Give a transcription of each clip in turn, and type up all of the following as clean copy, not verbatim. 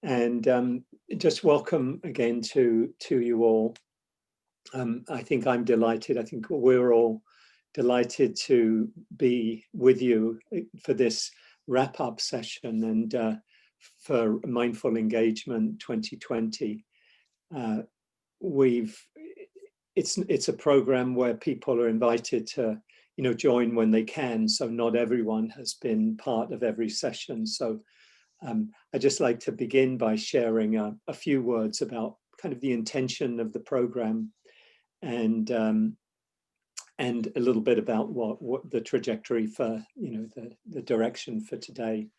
and just welcome again to you all. I think I'm delighted. I think we're all delighted to be with you for this wrap-up session and for Mindful Engagement 2020. It's a program where people are invited to join when they can, so not everyone has been part of every session. So I'd just like to begin by sharing a few words about kind of the intention of the program and a little bit about what the trajectory for the direction for today.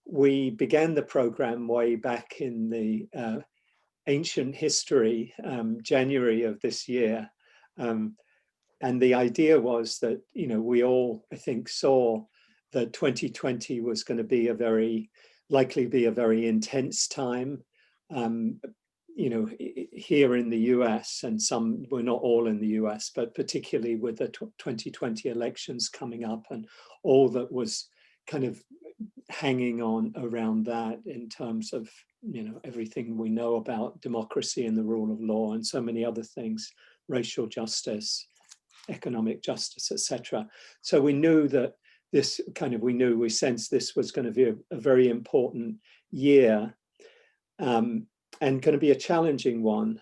We began the program way back in the ancient history, January of this year, and the idea was that we all, I think, saw that 2020 was going to be likely be a very intense time. Here in the US, and we're not all in the US, but particularly with the 2020 elections coming up and all that was kind of hanging on around that in terms of everything we know about democracy and the rule of law and so many other things, racial justice, economic justice, etc. So we knew that we sensed this was going to be a very important year, and going to be a challenging one,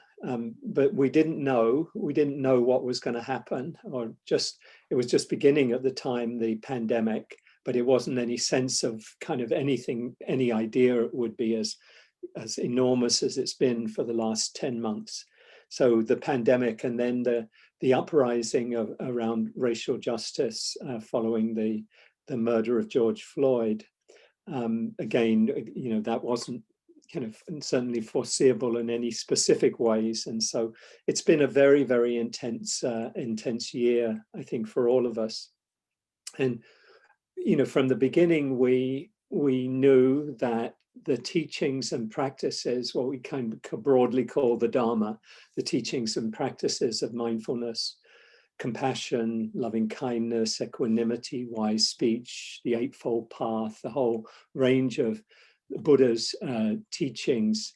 but we didn't know what was going to happen, or it was just beginning at the time, the pandemic, but it wasn't any sense of kind of any idea it would be as enormous as it's been for the last 10 months. So the pandemic, and then the uprising around racial justice following the murder of George Floyd. Again, that wasn't kind of certainly foreseeable in any specific ways. And so it's been a very, very intense year, I think, for all of us. And, from the beginning, we knew that the teachings and practices, what we kind of broadly call the Dharma, the teachings and practices of mindfulness, compassion, loving kindness, equanimity, wise speech, the Eightfold Path, the whole range of Buddha's teachings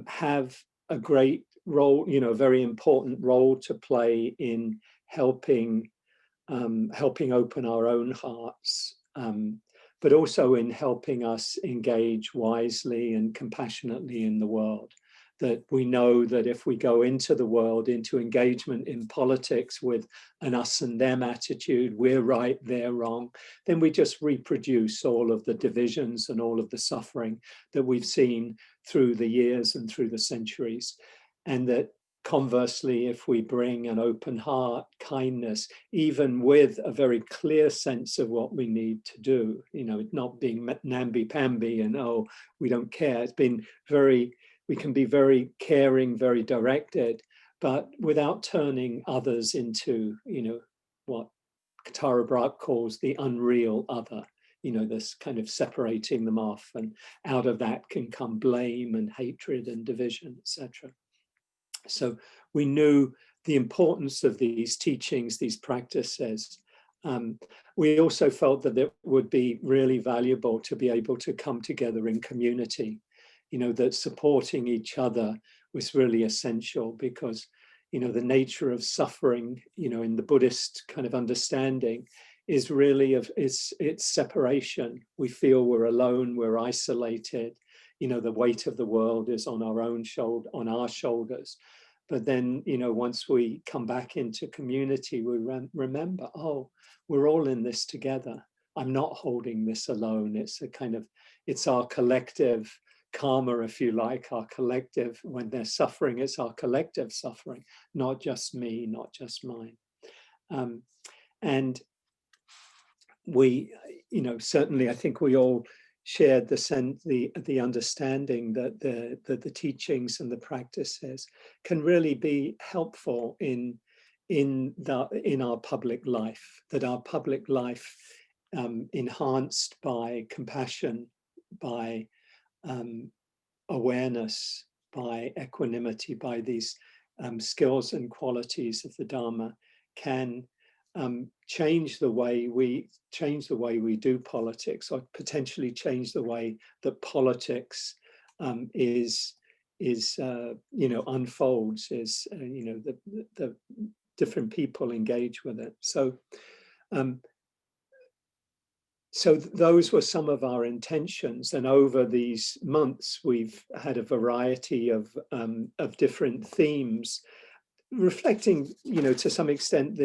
have a great role, a very important role to play in helping open our own hearts, but also in helping us engage wisely and compassionately in the world. That we know that if we go into the world, into engagement in politics with an us and them attitude, we're right, they're wrong, then we just reproduce all of the divisions and all of the suffering that we've seen through the years and through the centuries. And that conversely, if we bring an open heart, kindness, even with a very clear sense of what we need to do, not being namby-pamby and, oh, we don't care. It's been we can be very caring, very directed, but without turning others into, what Katara Brach calls the unreal other, this kind of separating them off, and out of that can come blame and hatred and division, etc. So we knew the importance of these teachings, these practices. We also felt that it would be really valuable to be able to come together in community, that supporting each other was really essential, because, the nature of suffering, in the Buddhist kind of understanding is really it's separation. We feel we're alone, we're isolated, the weight of the world is on our shoulders. But then, once we come back into community, we remember, oh, we're all in this together. I'm not holding this alone. It's our collective karma, if you like, our collective, when they're suffering, it's our collective suffering, not just me, not just mine. And we, certainly, I think we all shared the understanding that the teachings and the practices can really be helpful in our public life, that our public life, enhanced by compassion, by awareness, by equanimity, by these skills and qualities of the Dharma, can change the way we do politics, or potentially change the way that politics is unfolds, is the different people engage with it. So those were some of our intentions, and over these months we've had a variety of different themes, reflecting, to some extent,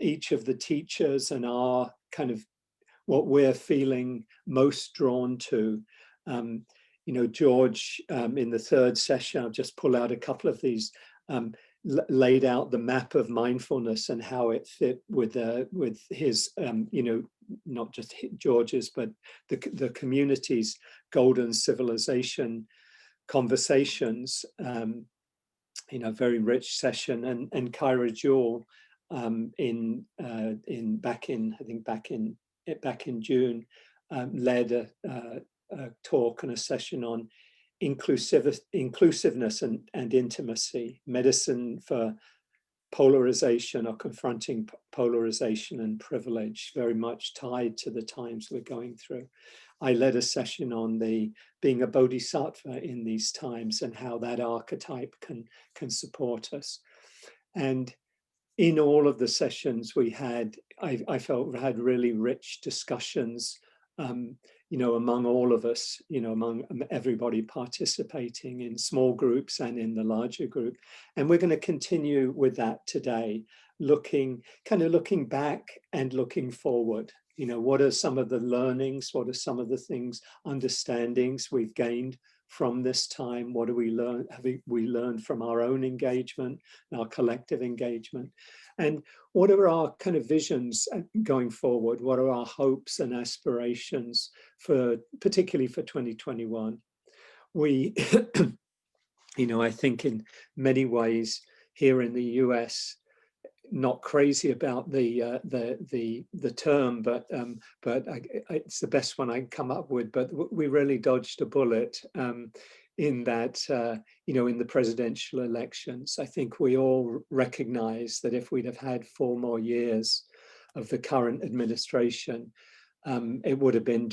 each of the teachers and our kind of what we're feeling most drawn to. George, in the third session, I'll just pull out a couple of these, laid out the map of mindfulness and how it fit with his, not just George's, but the community's golden civilization conversations. Very rich session, and Kaira Jewel, back in June, led a talk and a session on inclusiveness and intimacy, medicine for polarization, or confronting polarization and privilege, very much tied to the times we're going through. I led a session on being a bodhisattva in these times and how that archetype can support us. And in all of the sessions we had, I felt we had really rich discussions, among all of us, among everybody participating in small groups and in the larger group. And we're going to continue with that today, looking back and looking forward. What are some of the learnings? What are some of the things, understandings we've gained from this time? What do we learn? We learned from our own engagement, our collective engagement? And what are our kind of visions going forward? What are our hopes and aspirations particularly for 2021? We, I think in many ways here in the US, not crazy about the term, but it's the best one I can come up with. But we really dodged a bullet in that, in the presidential elections. I think we all recognize that if we'd have had 4 more years of the current administration, it would have been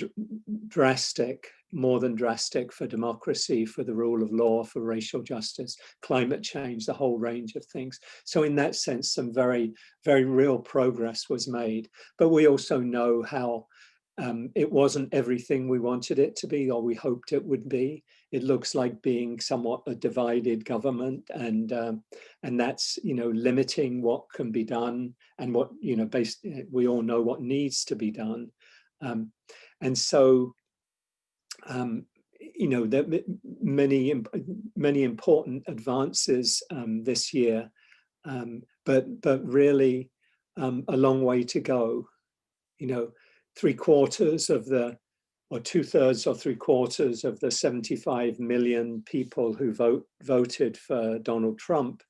drastic, more than drastic, for democracy, for the rule of law, for racial justice, climate change, the whole range of things. So in that sense, some very, very real progress was made. But we also know how it wasn't everything we wanted it to be, or we hoped it would be. It looks like being somewhat a divided government, and that's limiting what can be done, and what we all know what needs to be done, and so there many important advances this year, but really a long way to go. 3/4 of or 2/3 or 3/4 of the 75 million people who voted for Donald Trump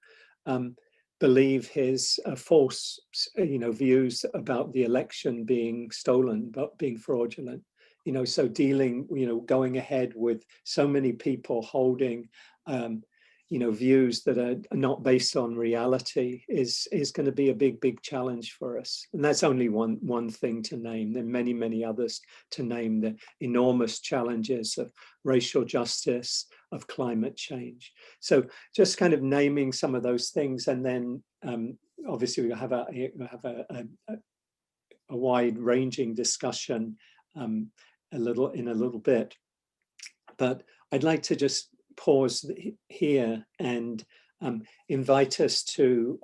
believe his false, views about the election being stolen, but being fraudulent. So going ahead with so many people holding, views that are not based on reality is going to be a big, big challenge for us. And that's only one thing to name. There are many, many others to name, the enormous challenges of racial justice, of climate change. So just kind of naming some of those things, and then obviously we'll have a wide-ranging discussion in a little bit. But I'd like to just pause here and invite us to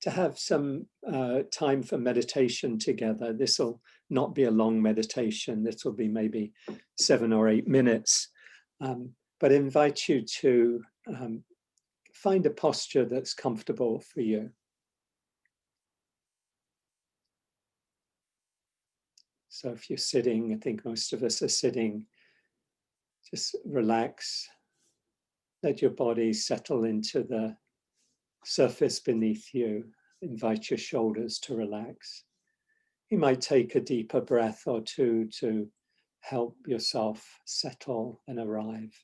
have some time for meditation together. This will not be a long meditation. This will be maybe 7 or 8 minutes, but invite you to find a posture that's comfortable for you. So if you're sitting, I think most of us are sitting, just relax. Let your body settle into the surface beneath you. Invite your shoulders to relax. You might take a deeper breath or two to help yourself settle and arrive.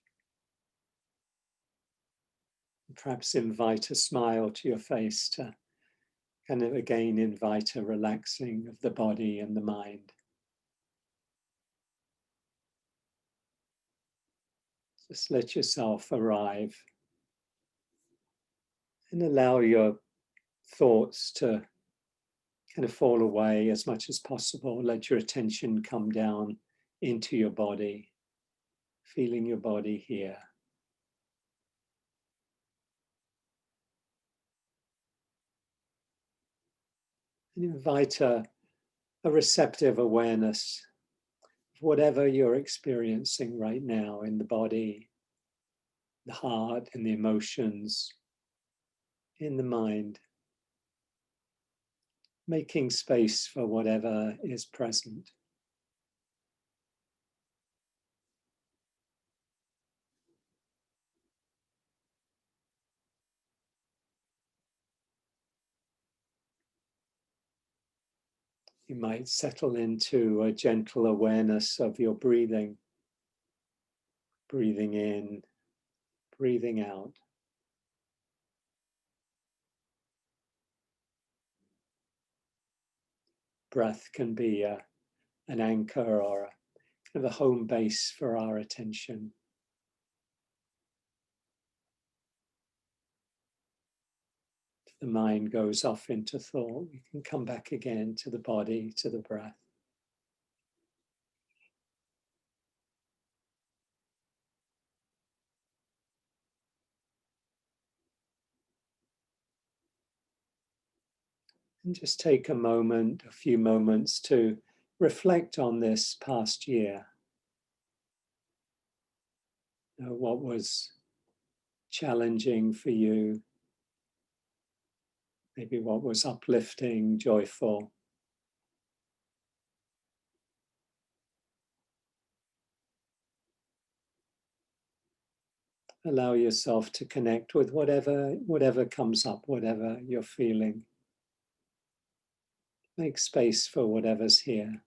Perhaps invite a smile to your face to kind of again invite a relaxing of the body and the mind. Just let yourself arrive and allow your thoughts to kind of fall away as much as possible. Let your attention come down into your body, feeling your body here. And invite a receptive awareness of whatever you're experiencing right now in the body, the heart, and the emotions, in the mind, making space for whatever is present. You might settle into a gentle awareness of your breathing, breathing in, breathing out. Breath can be an anchor or a kind of a home base for our attention. If the mind goes off into thought, we can come back again to the body, to the breath. And just take a moment, a few moments to reflect on this past year. What was challenging for you? Maybe what was uplifting, joyful. Allow yourself to connect with whatever comes up, whatever you're feeling. Make space for whatever's here.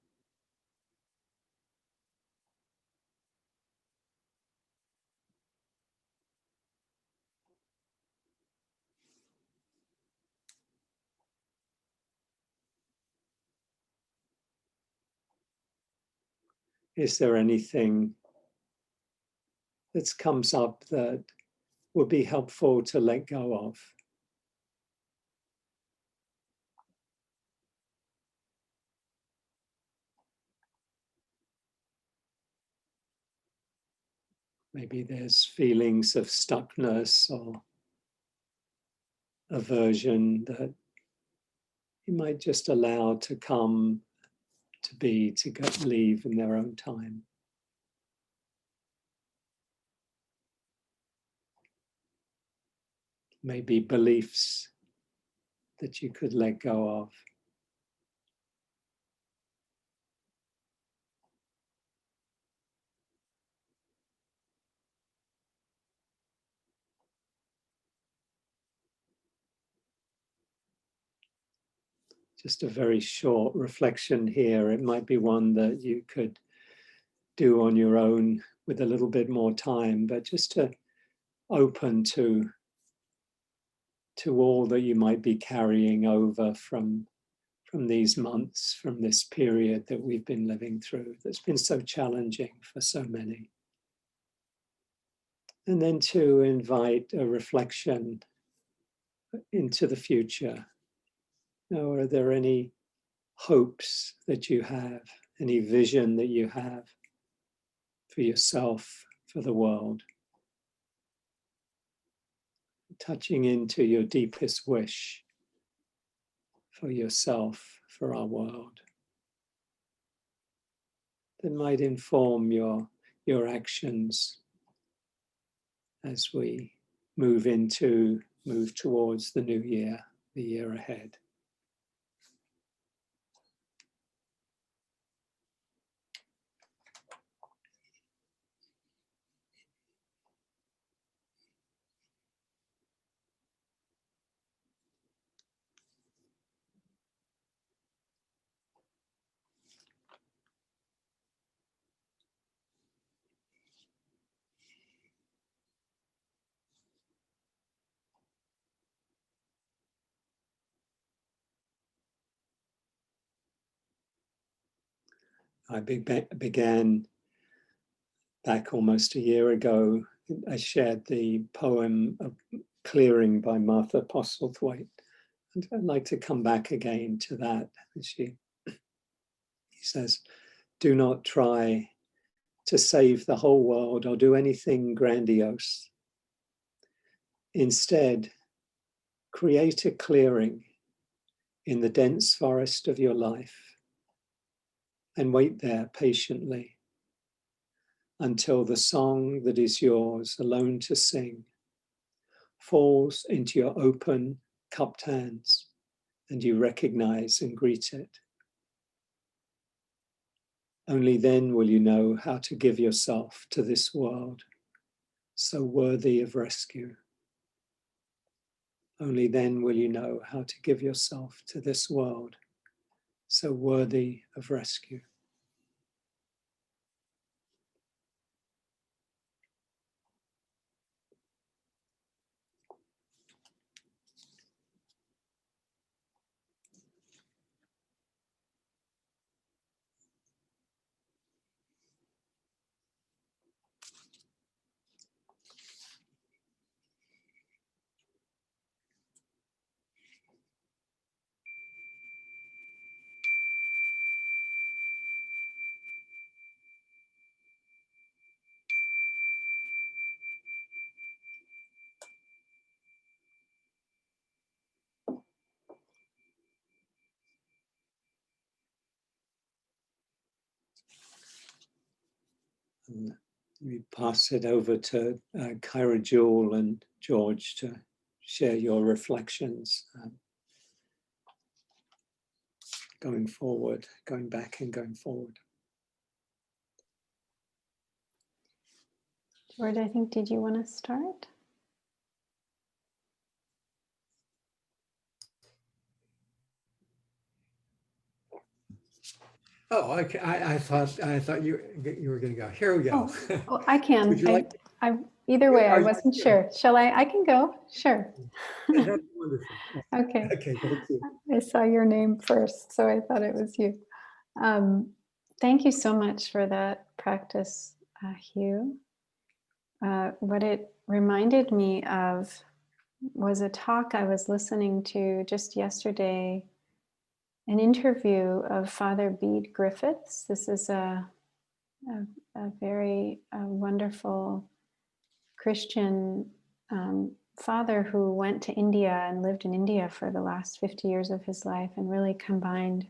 Is there anything that comes up that would be helpful to let go of? Maybe there's feelings of stuckness or aversion that you might just allow to come, to be, to go, leave in their own time. Maybe beliefs that you could let go of. Just a very short reflection here. It might be one that you could do on your own with a little bit more time, but just to open to all that you might be carrying over from these months, from this period that we've been living through, that's been so challenging for so many. And then to invite a reflection into the future. Now, are there any hopes that you have, any vision that you have for yourself, for the world? Touching into your deepest wish for yourself, for our world, that might inform your actions as we move towards the new year, the year ahead. I began back almost a year ago, I shared the poem of Clearing by Martha Postlethwaite. And I'd like to come back again to that. He says, do not try to save the whole world or do anything grandiose. Instead, create a clearing in the dense forest of your life and wait there patiently until the song that is yours alone to sing falls into your open, cupped hands and you recognize and greet it. Only then will you know how to give yourself to this world so worthy of rescue. Only then will you know how to give yourself to this world so worthy of rescue. And we pass it over to Kaira Jewel and George to share your reflections going forward, going back and going forward. George, I think, did you want to start? Oh, okay. I thought you were going to go. Here we go. Oh, I can. Would you like? Either way, I you- wasn't sure. Shall I? I can go. Sure. Yeah, that's wonderful. Okay. Okay, thank you. I saw your name first, so I thought it was you. Thank you so much for that practice, Hugh. What it reminded me of was a talk I was listening to just yesterday, an interview of Father Bede Griffiths. This is a very wonderful Christian father who went to India and lived in India for the last 50 years of his life and really combined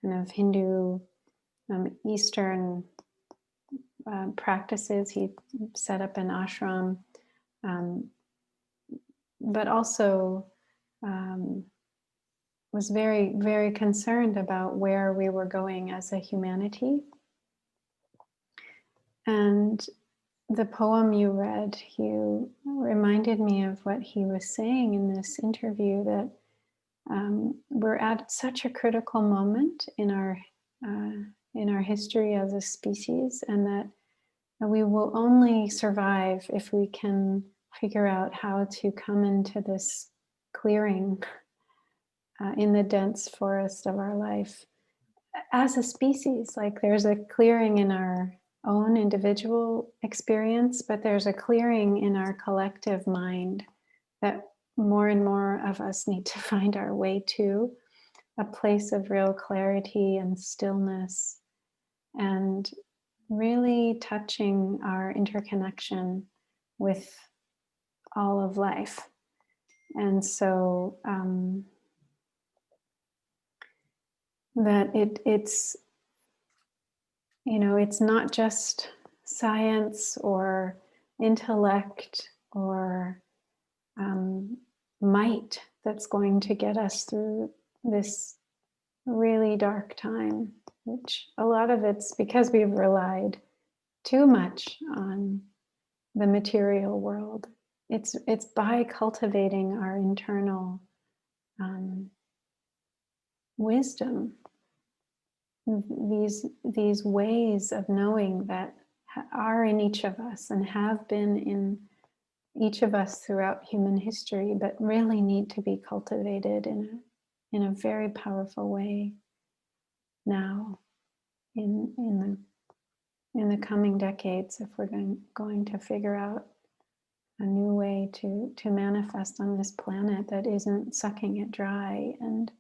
kind of Hindu, Eastern practices. He set up an ashram, but also was very, very concerned about where we were going as a humanity. And the poem you read, Hugh, reminded me of what he was saying in this interview, that we're at such a critical moment in our history as a species, and that we will only survive if we can figure out how to come into this clearing in the dense forest of our life as a species. Like, there's a clearing in our own individual experience, but there's a clearing in our collective mind that more and more of us need to find our way to, a place of real clarity and stillness, and really touching our interconnection with all of life. And so that it's it's not just science or intellect or might that's going to get us through this really dark time, which a lot of it's because we've relied too much on the material world. It's by cultivating our internal wisdom, these ways of knowing that are in each of us and have been in each of us throughout human history, but really need to be cultivated in a very powerful way now in in the coming decades if we're going to figure out a new way to manifest on this planet that isn't sucking it dry and,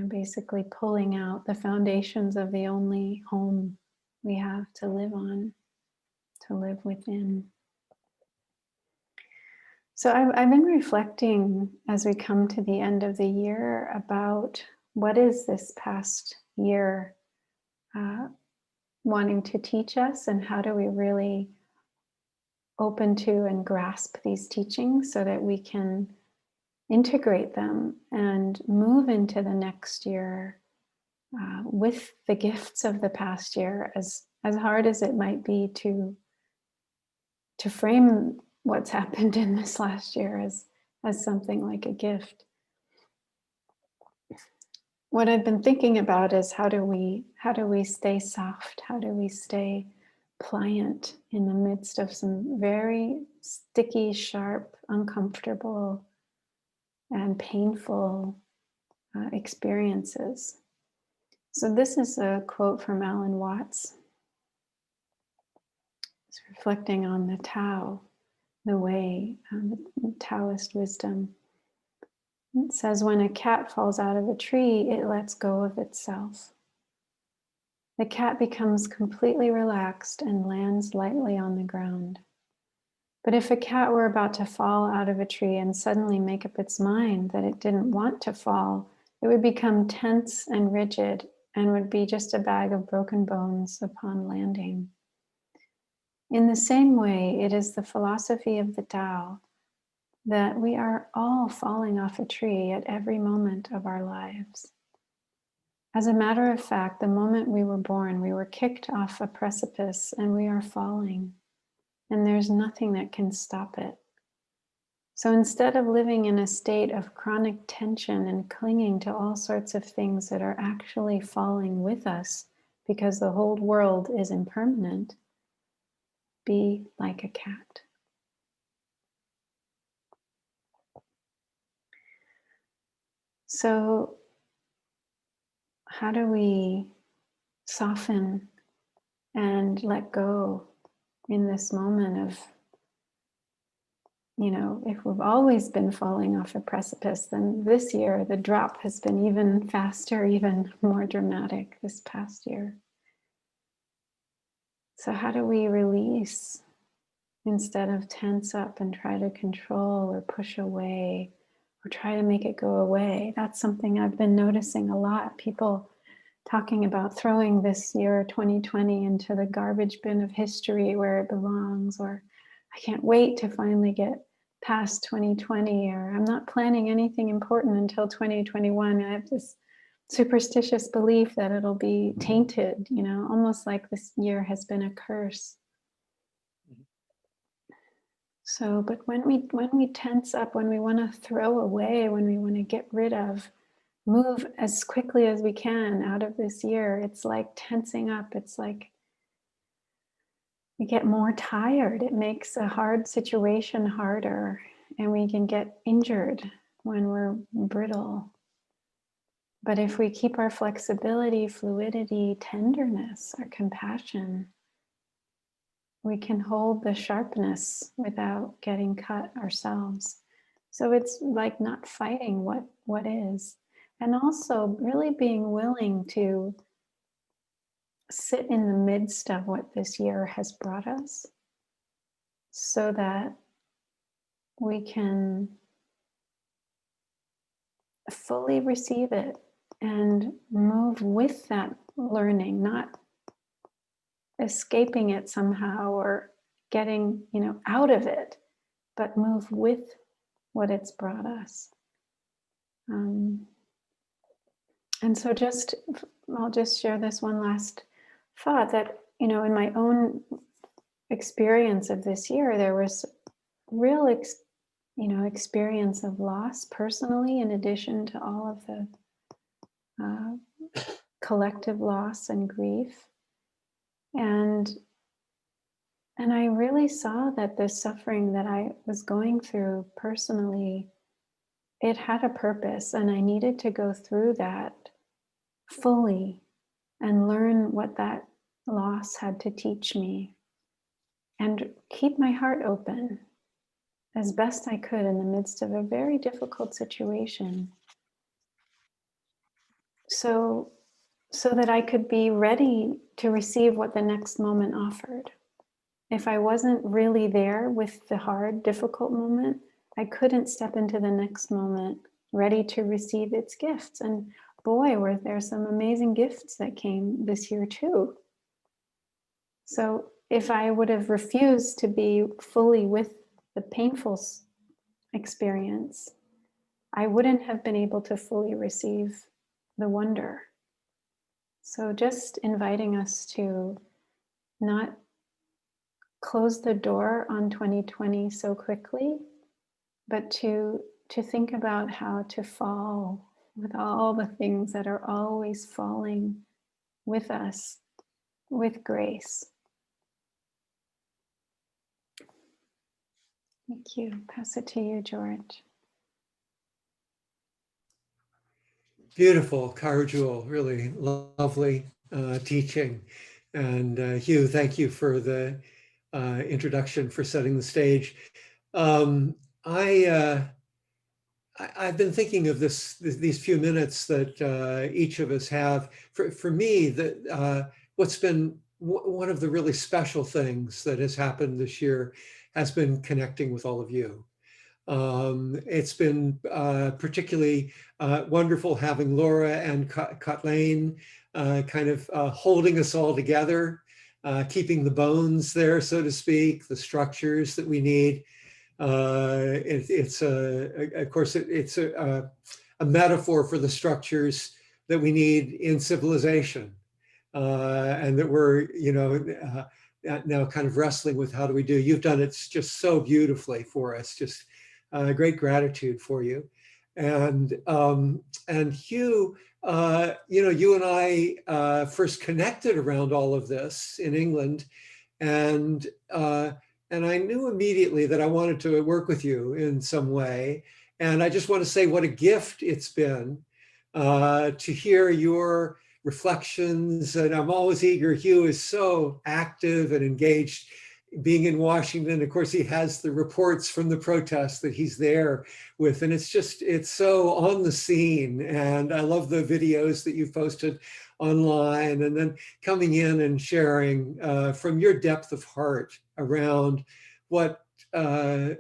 basically pulling out the foundations of the only home we have to live on, to live within. So I've been reflecting as we come to the end of the year about what is this past year wanting to teach us, and how do we really open to and grasp these teachings so that we can integrate them and move into the next year with the gifts of the past year, as hard as it might be to frame what's happened in this last year as something like a gift. What I've been thinking about is how do we stay soft? How do we stay pliant in the midst of some very sticky, sharp, uncomfortable, and painful experiences? So this is a quote from Alan Watts. It's reflecting on the Tao, the way, the Taoist wisdom. It says, when a cat falls out of a tree, it lets go of itself. The cat becomes completely relaxed and lands lightly on the ground. But if a cat were about to fall out of a tree and suddenly make up its mind that it didn't want to fall, it would become tense and rigid and would be just a bag of broken bones upon landing. In the same way, it is the philosophy of the Tao that we are all falling off a tree at every moment of our lives. As a matter of fact, the moment we were born, we were kicked off a precipice and we are falling, and there's nothing that can stop it. So instead of living in a state of chronic tension and clinging to all sorts of things that are actually falling with us because the whole world is impermanent, be like a cat. So how do we soften and let go in this moment of, if we've always been falling off a precipice, then this year the drop has been even faster, even more dramatic this past year. So how do we release instead of tense up and try to control or push away or try to make it go away? That's something I've been noticing a lot. People talking about throwing this year 2020 into the garbage bin of history where it belongs, or I can't wait to finally get past 2020, or I'm not planning anything important until 2021. I have this superstitious belief that it'll be tainted, almost like this year has been a curse. So, but when we tense up, when we want to throw away, when we want to get rid of, move as quickly as we can out of this year, it's like tensing up. It's like we get more tired. It makes a hard situation harder, and we can get injured when we're brittle. But if we keep our flexibility, fluidity, tenderness, our compassion, we can hold the sharpness without getting cut ourselves. So it's like not fighting what is. And also really being willing to sit in the midst of what this year has brought us so that we can fully receive it and move with that learning, not escaping it somehow or getting, out of it, but move with what it's brought us. And so I'll just share this one last thought that, in my own experience of this year, there was real, experience of loss personally, in addition to all of the collective loss and grief. And I really saw that the suffering that I was going through personally, it had a purpose, and I needed to go through that fully and learn what that loss had to teach me, and keep my heart open as best I could in the midst of a very difficult situation. So that I could be ready to receive what the next moment offered. If I wasn't really there with the hard, difficult moment, I couldn't step into the next moment ready to receive its gifts. And boy, were there some amazing gifts that came this year too. So if I would have refused to be fully with the painful experience, I wouldn't have been able to fully receive the wonder. So just inviting us to not close the door on 2020 so quickly, but to think about how to fall with all the things that are always falling with us with grace. Thank you. Pass it to you, George. Beautiful, Kaira Jewel, really lovely teaching. And Hugh, thank you for the introduction, for setting the stage. I've been thinking of these few minutes that each of us have. For me, what's been one of the really special things that has happened this year has been connecting with all of you. It's been particularly wonderful having Laura and Kathleen kind of holding us all together, keeping the bones there, so to speak, the structures that we need. It's a metaphor for the structures that we need in civilization, and that we're, now kind of wrestling with how do we do. You've done it just so beautifully for us. Just great gratitude for you. And Hugh, you and I first connected around all of this in England, and I knew immediately that I wanted to work with you in some way. And I just want to say what a gift it's been to hear your reflections. And I'm always eager. Hugh is so active and engaged. Being in Washington, of course, he has the reports from the protests that he's there with. And it's so on the scene. And I love the videos that you've posted online, and then coming in and sharing from your depth of heart around how to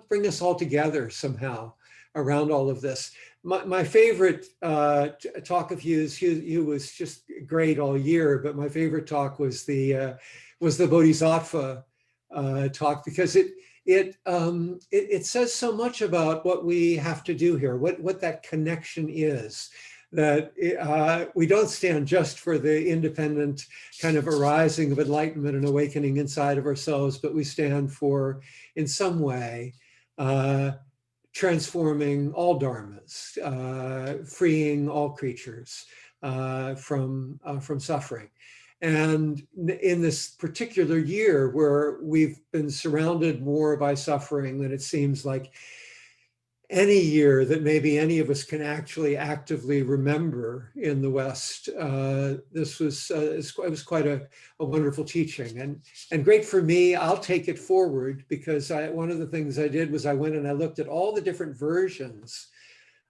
bring us all together somehow around all of this. My favorite talk of Hugh was just great all year, but my favorite talk was the Bodhisattva talk, because it says so much about what we have to do here, what that connection is. That we don't stand just for the independent kind of arising of enlightenment and awakening inside of ourselves, but we stand for, in some way, transforming all dharmas, freeing all creatures from suffering. And in this particular year where we've been surrounded more by suffering than it seems like any year that maybe any of us can actually actively remember in the West, this was it was quite a wonderful teaching, and great for me. I'll take it forward, because one of the things I did was I went and I looked at all the different versions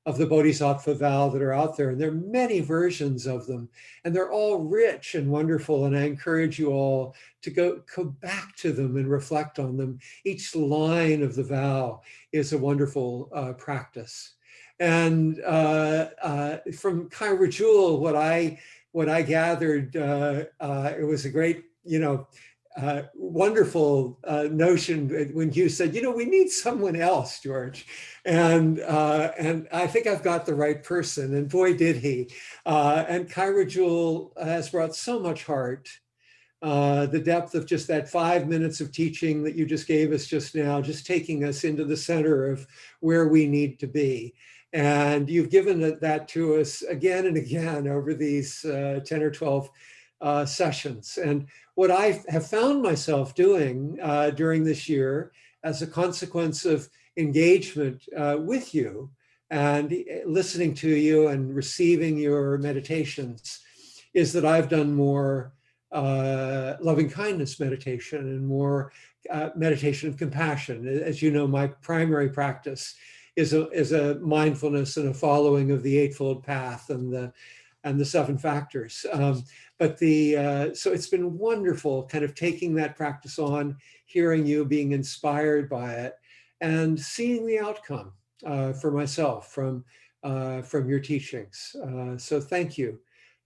of the Bodhisattva vow that are out there. And there are many versions of them, and they're all rich and wonderful. And I encourage you all to go back to them and reflect on them. Each line of the vow is a wonderful practice. And from Kaira Jewel, what I gathered, it was a great, wonderful notion when you said, we need someone else, George. And I think I've got the right person, and boy, did he. And Kaira Jewel has brought so much heart. The depth of just that 5 minutes of teaching that you just gave us just now, just taking us into the center of where we need to be. And you've given that to us again and again over these 10 or 12 sessions. And what I have found myself doing during this year, as a consequence of engagement with you and listening to you and receiving your meditations, is that I've done more loving kindness meditation and more meditation of compassion. As you know, my primary practice is a mindfulness and a following of the Eightfold Path and the seven factors. But so it's been wonderful kind of taking that practice on, hearing you, being inspired by it, and seeing the outcome for myself from your teachings. So thank you.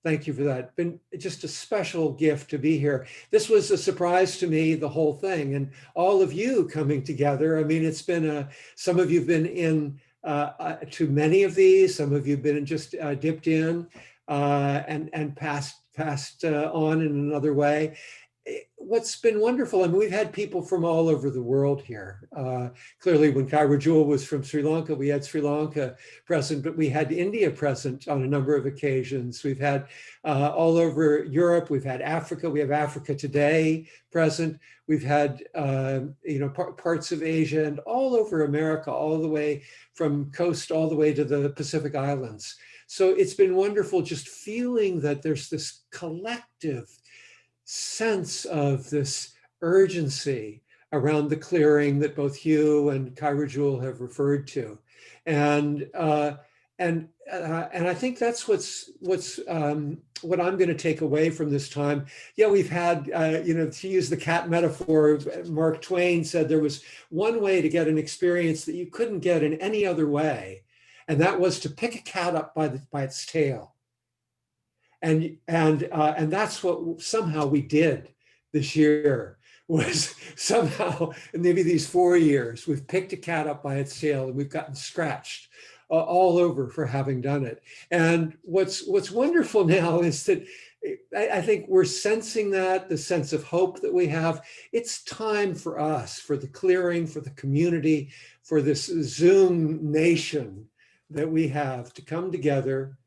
Thank you for that. Been just a special gift to be here. This was a surprise to me, the whole thing, and all of you coming together. I mean, it's been some of you've been in to many of these, some of you've been just dipped in and passed on in another way. What's been wonderful, I mean, we've had people from all over the world here. Clearly, when Kaira Jewel was from Sri Lanka, we had Sri Lanka present, but we had India present on a number of occasions. We've had all over Europe, we've had Africa, we have Africa Today present. We've had parts of Asia and all over America, all the way from coast all the way to the Pacific Islands. So it's been wonderful just feeling that there's this collective sense of this urgency around the clearing that both Hugh and Kaira Jewel have referred to, and I think that's what I'm going to take away from this time. Yeah, we've had to use the cat metaphor, Mark Twain said there was one way to get an experience that you couldn't get in any other way, and that was to pick a cat up by its tail. And that's what somehow we did this year, was somehow, maybe these 4 years, we've picked a cat up by its tail and we've gotten scratched all over for having done it. And what's wonderful now is that I think we're sensing that, the sense of hope that we have. It's time for us, for the clearing, for the community, for this Zoom nation that we have to come together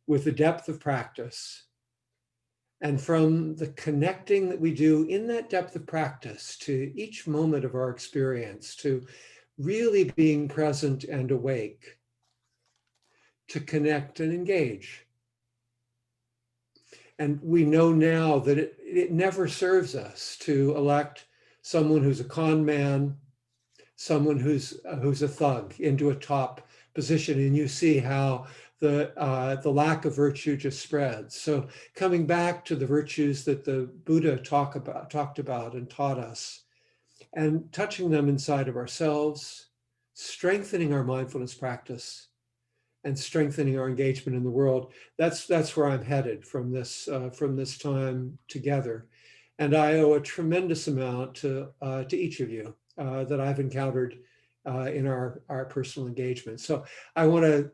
with the depth of practice, and from the connecting that we do in that depth of practice to each moment of our experience, to really being present and awake, to connect and engage. And we know now that it never serves us to elect someone who's a con man, someone who's a thug into a top position, and you see how the lack of virtue just spreads. So coming back to the virtues that the Buddha talked about and taught us, and touching them inside of ourselves, strengthening our mindfulness practice, and strengthening our engagement in the world. That's where I'm headed from this time together, and I owe a tremendous amount to each of you that I've encountered in our personal engagement. So I want to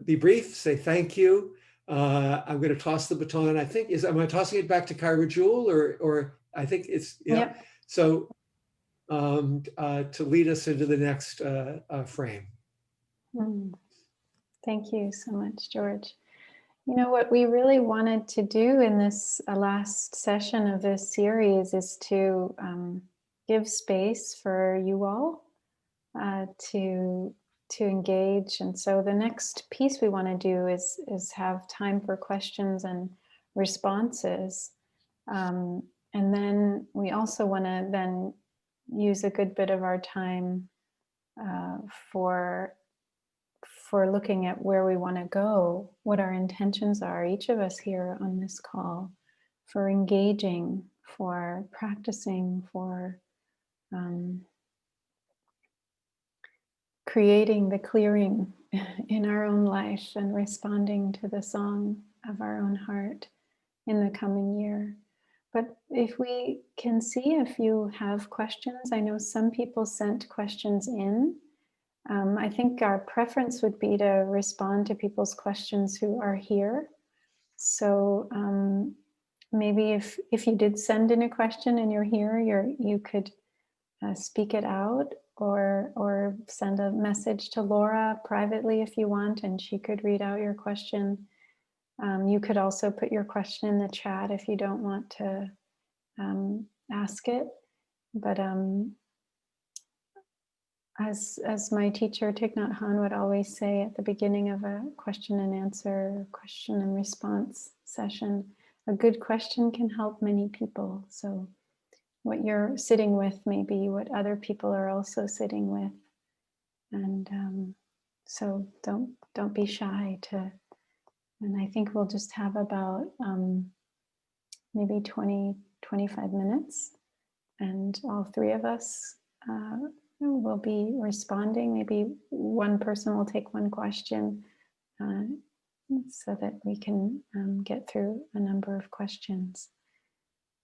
be brief, say thank you. I'm going to toss the baton. I think am I tossing it back to Kaira Jewel, or I think it's yeah. Yep. So to lead us into the next frame. Thank you so much, George. You know, what we really wanted to do in this last session of this series is to give space for you all to engage. And so the next piece we want to do is have time for questions and responses. And then we also want to then use a good bit of our time for looking at where we want to go, what our intentions are, each of us here on this call, for engaging, for practicing, for creating the clearing in our own life and responding to the song of our own heart in the coming year. But if we can see if you have questions, I know some people sent questions in. I think our preference would be to respond to people's questions who are here. So maybe if you did send in a question and you're here, you could speak it out, or send a message to Laura privately if you want, and she could read out your question. You could also put your question in the chat if you don't want to ask it. But as my teacher Thich Nhat Hanh would always say at the beginning of a question and answer, question and response session, a good question can help many people. So what you're sitting with may be what other people are also sitting with. And so don't be shy to, and I think we'll just have about maybe 25 minutes, and all three of us will be responding. Maybe one person will take one question so that we can get through a number of questions.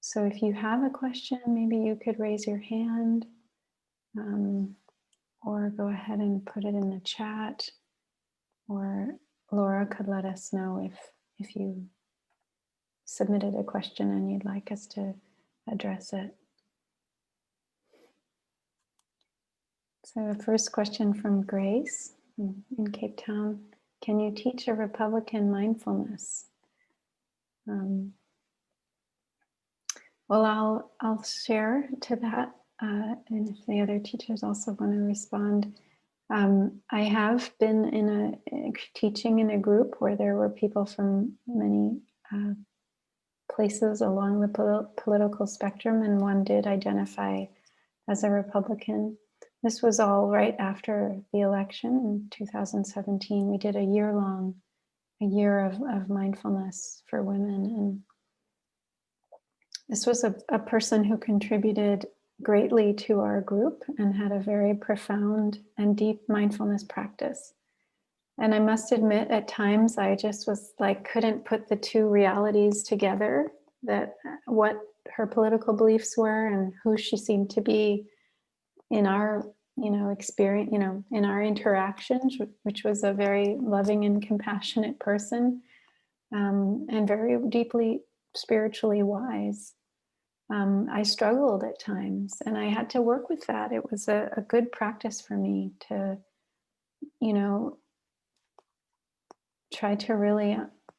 So if you have a question, maybe you could raise your hand or go ahead and put it in the chat, or Laura could let us know if you submitted a question and you'd like us to address it. So the first question from Grace in Cape Town: can you teach a Republican mindfulness? Well, I'll share to that, and if the other teachers also want to respond. I have been teaching in a group where there were people from many places along the political spectrum, and one did identify as a Republican. This was all right after the election in 2017. We did a year of mindfulness for women, and this was a person who contributed greatly to our group and had a very profound and deep mindfulness practice. And I must admit, at times I just was like, couldn't put the two realities together, that what her political beliefs were and who she seemed to be in our, experience, in our interactions, which was a very loving and compassionate person, and very deeply spiritually wise. I struggled at times, and I had to work with that. It was a good practice for me to, try to really,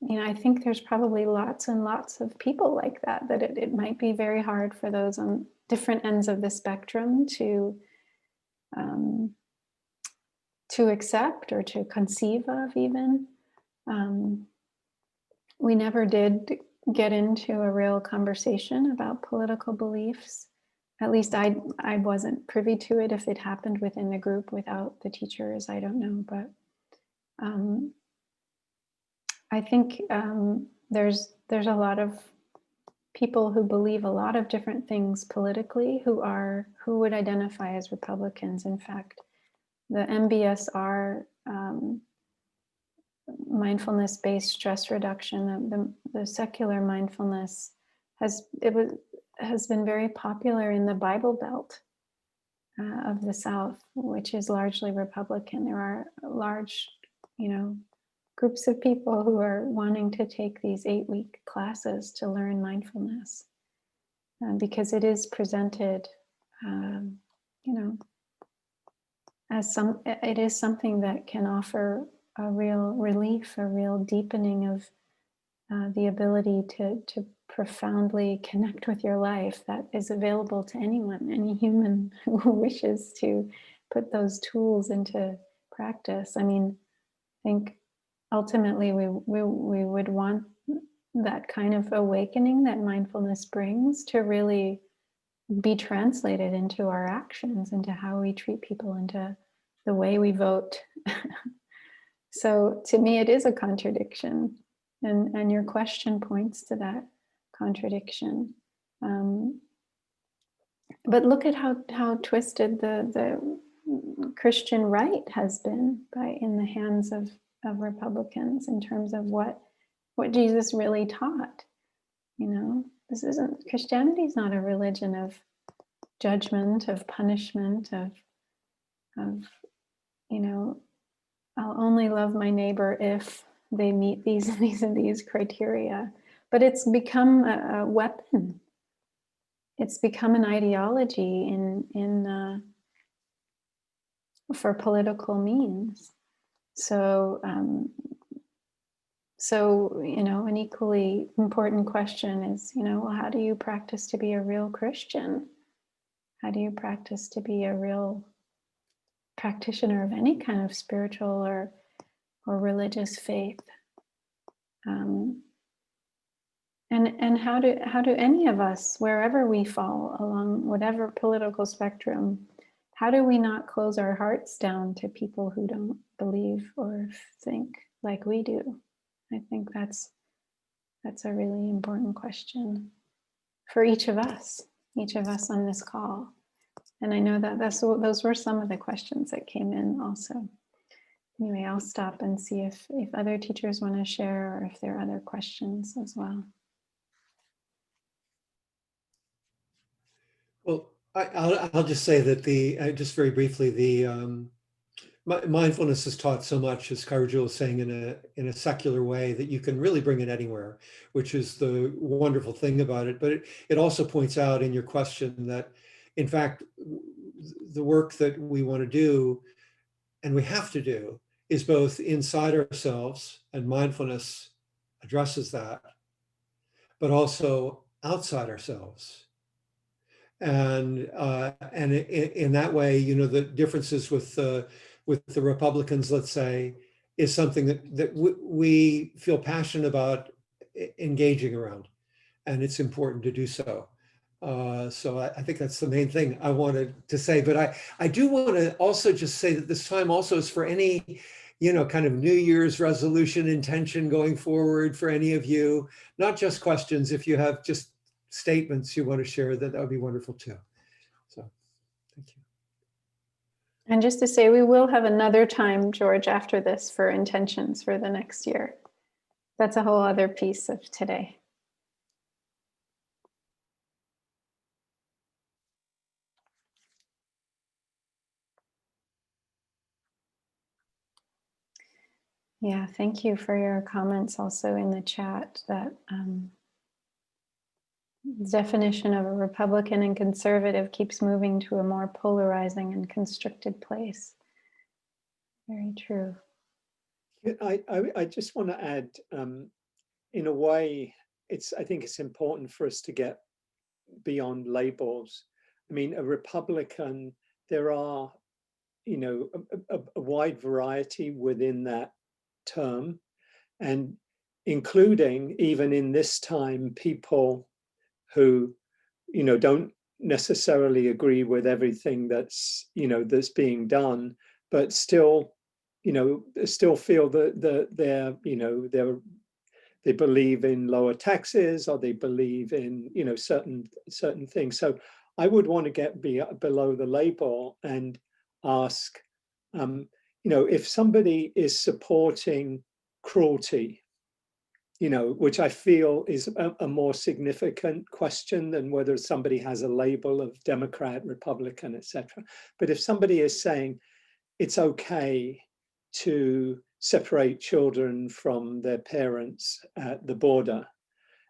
I think there's probably lots and lots of people like that, it might be very hard for those on different ends of the spectrum to accept or to conceive of even. We never did get into a real conversation about political beliefs. At least I wasn't privy to it. If it happened within the group without the teachers, I don't know. But I think there's a lot of people who believe a lot of different things politically who would identify as Republicans. In fact, the MBSR, mindfulness-based stress reduction, the secular mindfulness has been very popular in the Bible Belt of the South, which is largely Republican. There are large, groups of people who are wanting to take these 8-week classes to learn mindfulness, because it is presented, as it is something that can offer a real relief, a real deepening of the ability to profoundly connect with your life, that is available to anyone, any human who wishes to put those tools into practice. I mean, I think ultimately we would want that kind of awakening that mindfulness brings to really be translated into our actions, into how we treat people, into the way we vote. So to me, it is a contradiction, and your question points to that contradiction. But look at how twisted the Christian right has been in the hands of Republicans in terms of what Jesus really taught. This isn't, Christianity is not a religion of judgment, of punishment, of I'll only love my neighbor if they meet these and these and these criteria. But it's become a weapon. It's become an ideology in for political means. So an equally important question is, well, how do you practice to be a real Christian? How do you practice to be a real practitioner of any kind of spiritual or religious faith? And how do any of us, wherever we fall along whatever political spectrum, how do we not close our hearts down to people who don't believe or think like we do? I think that's a really important question for each of us on this call. And I know that those were some of the questions that came in also. Anyway, I'll stop and see if other teachers want to share or if there are other questions as well. Well, I'll just say that just very briefly, mindfulness is taught so much, as Kaira Jewel was saying, in a secular way that you can really bring it anywhere, which is the wonderful thing about it. But it also points out in your question that, in fact, the work that we want to do and we have to do is both inside ourselves, and mindfulness addresses that, but also outside ourselves. And in that way, you know, the differences with the Republicans, let's say, is something that we feel passionate about engaging around, and it's important to do so. So I think that's the main thing I wanted to say. But I do want to also just say that this time also is for any, you know, kind of New Year's resolution intention going forward for any of you, not just questions. If you have just statements you want to share, that would be wonderful too. So thank you. And just to say, we will have another time, George, after this for intentions for the next year. That's a whole other piece of today. Yeah, thank you for your comments also in the chat. That definition of a Republican and conservative keeps moving to a more polarizing and constricted place. Very true. I just want to add, in a way, I think it's important for us to get beyond labels. I mean, a Republican, there are, you know, a wide variety within that term, and including, even in this time, people who, you know, don't necessarily agree with everything that's, you know, that's being done, but still, you know, still feel that they're, you know, they believe in lower taxes, or they believe in, you know, certain things. So I would want to get below the label and ask, you know, if somebody is supporting cruelty, you know, which I feel is a more significant question than whether somebody has a label of Democrat, Republican, etc. But if somebody is saying it's okay to separate children from their parents at the border,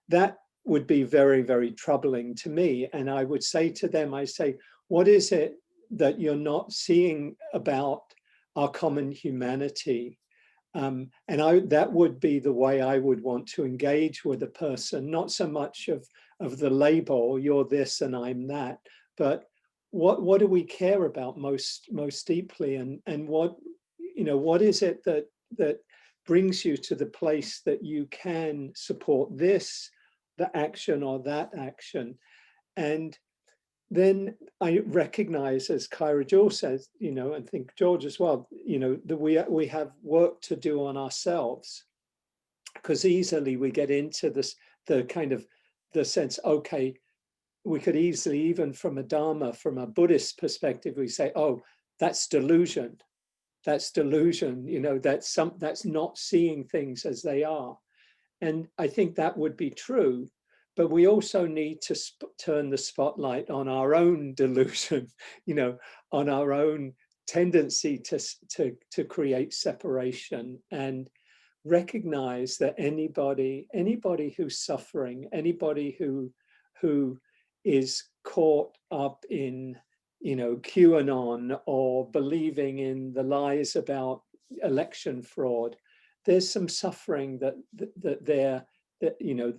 that would be very, very troubling to me. And I would say to them, I say, what is it that you're not seeing about our common humanity? And that would be the way I would want to engage with a person, not so much of the label, you're this and I'm that, but what do we care about most deeply, and what, you know, what is it that brings you to the place that you can support this, the action or that action? And then I recognize, as Kaira Jewel says, you know, and think George as well, you know, that we have work to do on ourselves, because easily we get into this, the kind of the sense, okay, we could easily, even from a Dharma, from a Buddhist perspective, we say, oh, that's delusion. That's delusion, you know, that's not seeing things as they are. And I think that would be true. But we also need to turn the spotlight on our own delusion, you know, on our own tendency to create separation, and recognize that anybody who's suffering, anybody who is caught up in, you know, QAnon or believing in the lies about election fraud, there's some suffering that you know,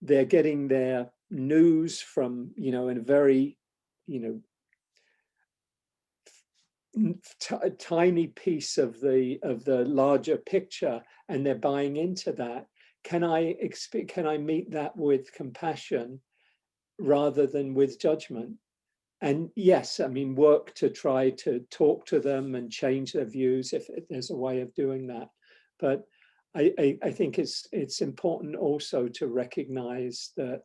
they're getting their news from, you know, in a very, you know, tiny piece of the larger picture, and they're buying into that. can I meet that with compassion rather than with judgment? And yes, I mean, work to try to talk to them and change their views if there's a way of doing that. But I think it's important also to recognize that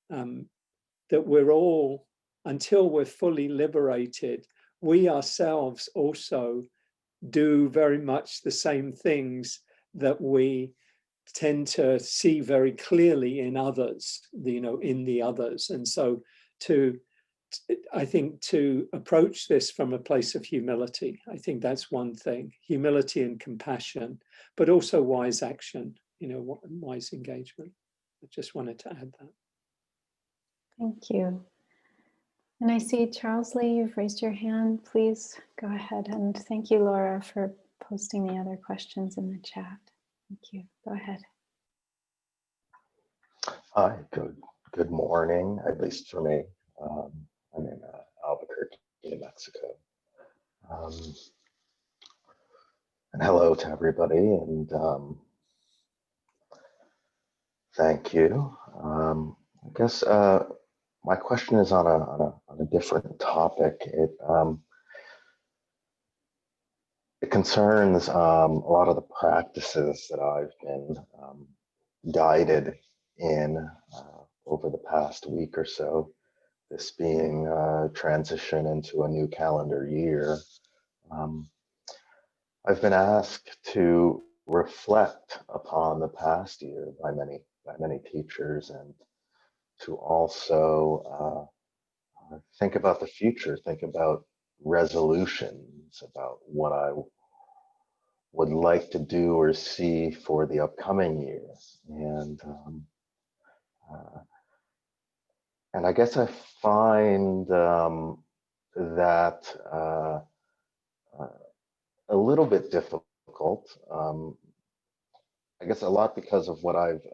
that we're all, until we're fully liberated, we ourselves also do very much the same things that we tend to see very clearly in others, in the others. And so I think to approach this from a place of humility, I think that's one thing, humility and compassion, but also wise action, wise engagement. I just wanted to add that. Thank you. And I see Charles Lee, you've raised your hand. Please go ahead. And thank you, Laura, for posting the other questions in the chat. Thank you. Go ahead. Hi, good morning, at least for me. I'm in Albuquerque, New Mexico. And hello to everybody, and thank you. I guess my question is on a different topic. It concerns a lot of the practices that I've been guided in over the past week or so. This being transition into a new calendar year. I've been asked to reflect upon the past year by many teachers, and to also think about the future, think about resolutions, about what I would like to do or see for the upcoming year. And I guess I find that a little bit difficult. I guess a lot because of what I've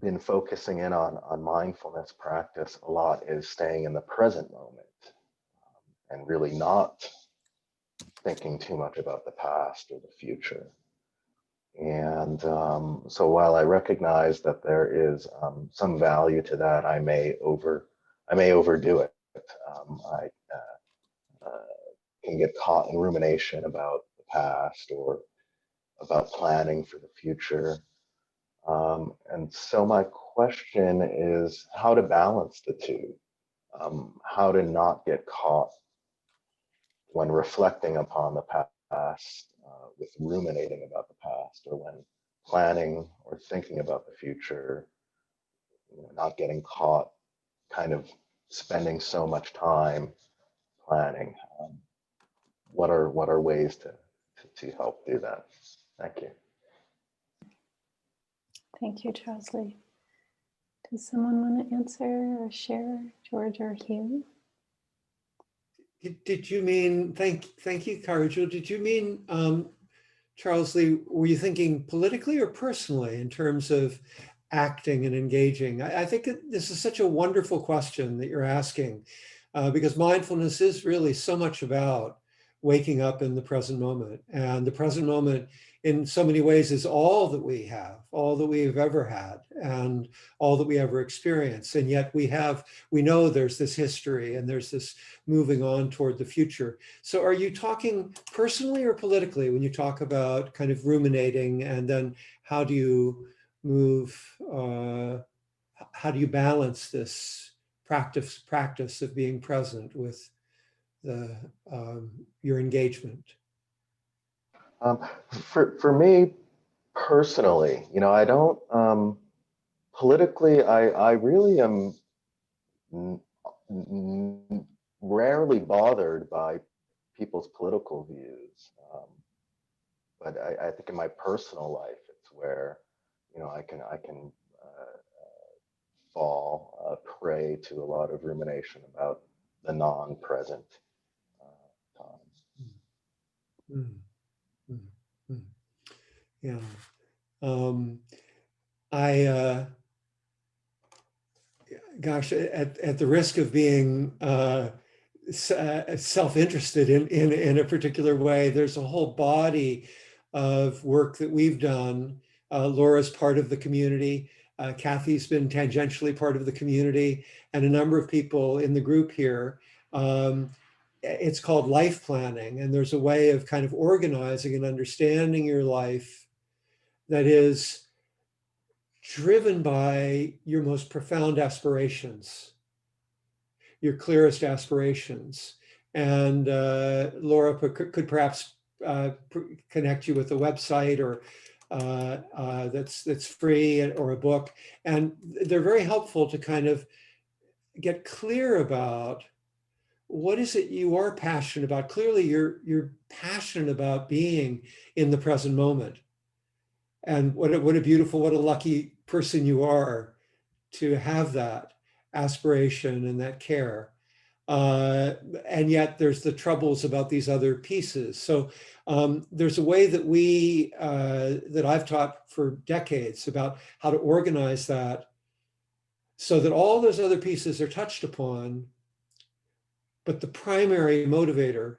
been focusing in on mindfulness practice a lot is staying in the present moment and really not thinking too much about the past or the future. And so while I recognize that there is some value to that, I may overdo it. I can get caught in rumination about the past or about planning for the future. And so my question is how to balance the two, how to not get caught when reflecting upon the past with ruminating about the past, or when planning or thinking about the future, not getting caught kind of spending so much time planning. What are ways to help do that? Thank you. Thank you, Charles Lee. Does someone want to answer or share, George or Hugh? Did you mean, thank you, Kaira Jewel. Did you mean, Charles Lee, were you thinking politically or personally in terms of acting and engaging? I think this is such a wonderful question that you're asking, because mindfulness is really so much about waking up in the present moment. And the present moment in so many ways is all that we have, all that we've ever had, and all that we ever experienced. And yet we know there's this history and there's this moving on toward the future. So are you talking personally or politically when you talk about kind of ruminating, and then how do you move, how do you balance this practice of being present with your engagement? For me personally, I don't, politically, I really am rarely bothered by people's political views. But I think in my personal life, it's where, I can fall prey to a lot of rumination about the non-present time. Yeah. Gosh, at the risk of being self-interested in a particular way, there's a whole body of work that we've done. Laura's part of the community. Kathy's been tangentially part of the community, and a number of people in the group here. It's called life planning, and there's a way of kind of organizing and understanding your life that is driven by your most profound aspirations, your clearest aspirations. And Laura could perhaps connect you with a website or that's free, or a book. And they're very helpful to kind of get clear about what is it you are passionate about. Clearly you're passionate about being in the present moment. And what a beautiful, what a lucky person you are to have that aspiration and that care. And yet there's the troubles about these other pieces. So there's a way that that I've taught for decades about how to organize that so that all those other pieces are touched upon, but the primary motivator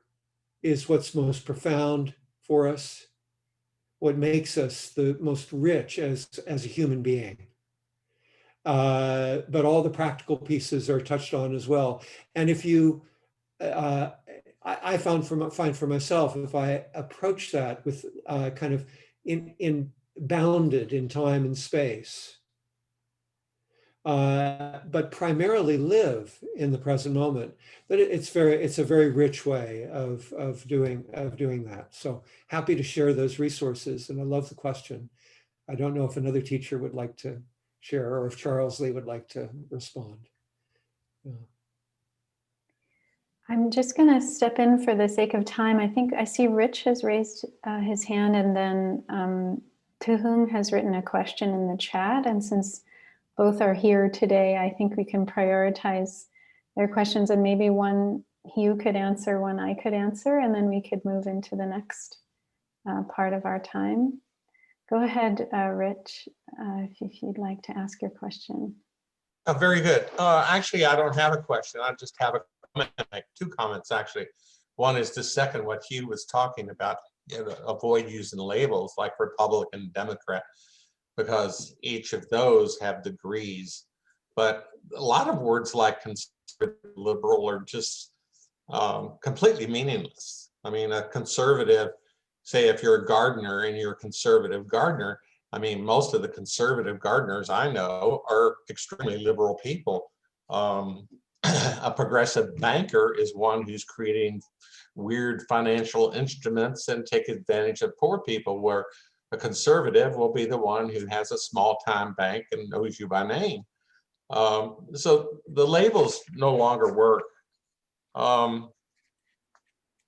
is what's most profound for us, what makes us the most rich as a human being. But all the practical pieces are touched on as well. And if you, I find for myself, if I approach that with kind of bounded in time and space, but primarily live in the present moment, that it's a very rich way of doing that. So happy to share those resources, and I love the question. I don't know if another teacher would like to share, or if Charles Lee would like to respond. Yeah. I'm just going to step in for the sake of time. I think I see Rich has raised his hand, and then Tuhung has written a question in the chat. And since both are here today, I think we can prioritize their questions, and maybe one Hugh could answer, one I could answer, and then we could move into the next part of our time. Go ahead, Rich, if you'd like to ask your question. Very good. Actually, I don't have a question. I just have a comment, like 2 comments, actually. One is to second what Hugh was talking about, avoid using labels like Republican and Democrat, because each of those have degrees. But a lot of words like conservative, liberal are just completely meaningless. I mean, a conservative, say if you're a gardener and you're a conservative gardener, I mean, most of the conservative gardeners I know are extremely liberal people. A progressive banker is one who's creating weird financial instruments and take advantage of poor people, where a conservative will be the one who has a small-time bank and knows you by name. So the labels no longer work.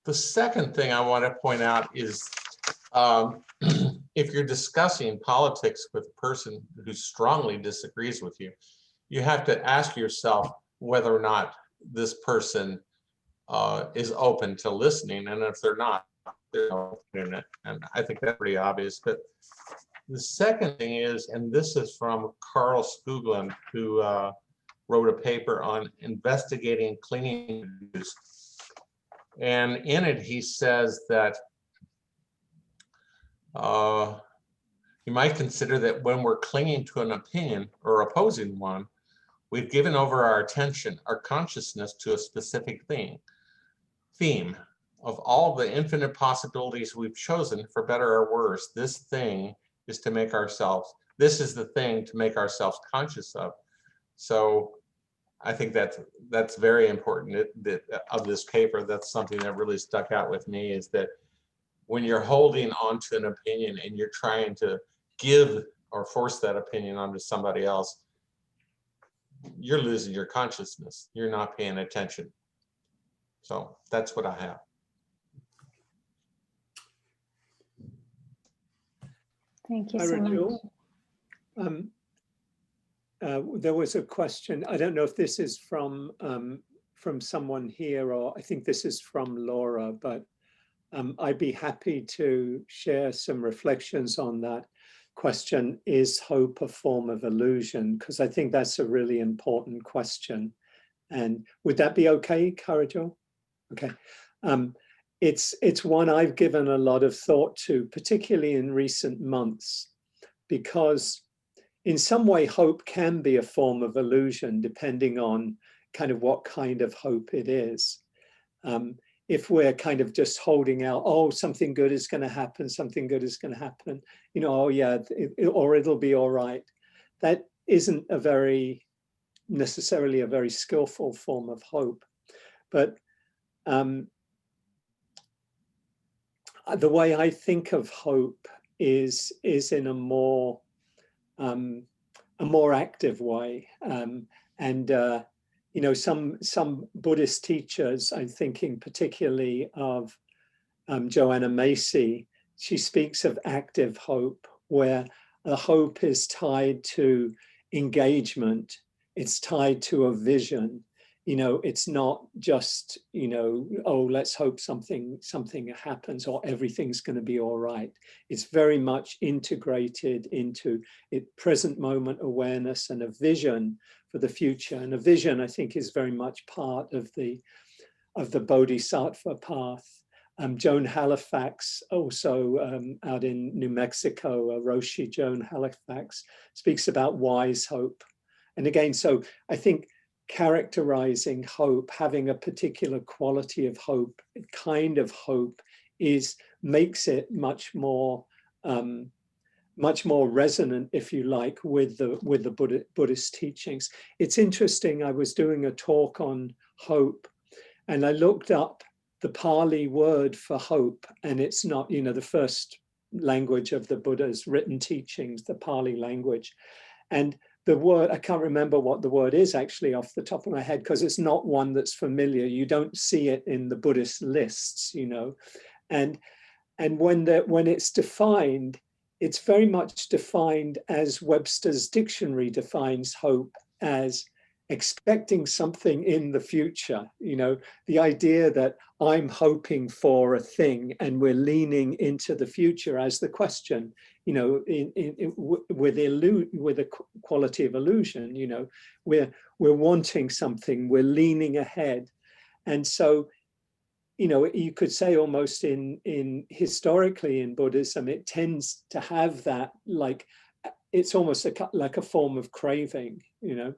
The second thing I want to point out is if you're discussing politics with a person who strongly disagrees with you, you have to ask yourself whether or not this person is open to listening. And if they're not, they're not open to it. And I think that's pretty obvious. But the second thing is, and this is from Carl Skoglund, who wrote a paper on investigating clinging abuse. And in it, he says that you might consider that when we're clinging to an opinion or opposing one, we've given over our attention, our consciousness to a specific theme of all the infinite possibilities we've chosen, for better or worse. This thing is to make ourselves, this is the thing to make ourselves conscious of. So I think that's very important of this paper. That's something that really stuck out with me, is that when you're holding onto an opinion and you're trying to give or force that opinion onto somebody else, you're losing your consciousness. You're not paying attention. So that's what I have. Thank you so much. There was a question. I don't know if this is from someone here, or I think this is from Laura, but I'd be happy to share some reflections on that question. Is hope a form of illusion? Because I think that's a really important question. And would that be okay, Kaira Jewel? Okay. it's one I've given a lot of thought to, particularly in recent months, because in some way hope can be a form of illusion, depending on kind of what kind of hope it is. If we're kind of just holding out, oh, something good is going to happen, something good is going to happen, you know, oh yeah, or it'll be all right. That isn't necessarily a very skillful form of hope. But the way I think of hope is in a more active way. You know, some Buddhist teachers, I'm thinking particularly of Joanna Macy. She speaks of active hope, where the hope is tied to engagement. It's tied to a vision. You know, it's not just, you know, oh, let's hope something happens or everything's going to be all right. It's very much integrated into present moment awareness and a vision for the future. And a vision, I think, is very much part of the Bodhisattva path. Joan Halifax, also out in New Mexico, Roshi Joan Halifax, speaks about wise hope. And again, so I think characterizing hope, having a particular quality of hope, kind of hope, makes it much more resonant, if you like, with the Buddhist teachings. It's interesting. I was doing a talk on hope, and I looked up the Pali word for hope, and it's not, you know, the first language of the Buddha's written teachings, the Pali language, and the word, I can't remember what the word is actually off the top of my head, because it's not one that's familiar. You don't see it in the Buddhist lists, you know. And when it's defined, it's very much defined as Webster's dictionary defines hope, as expecting something in the future. You know, the idea that I'm hoping for a thing and we're leaning into the future as the question, you know, with a quality of illusion, you know, we're wanting something, we're leaning ahead. And so, you know, you could say almost in historically in Buddhism, it tends to have that, like, it's almost like a form of craving, you know.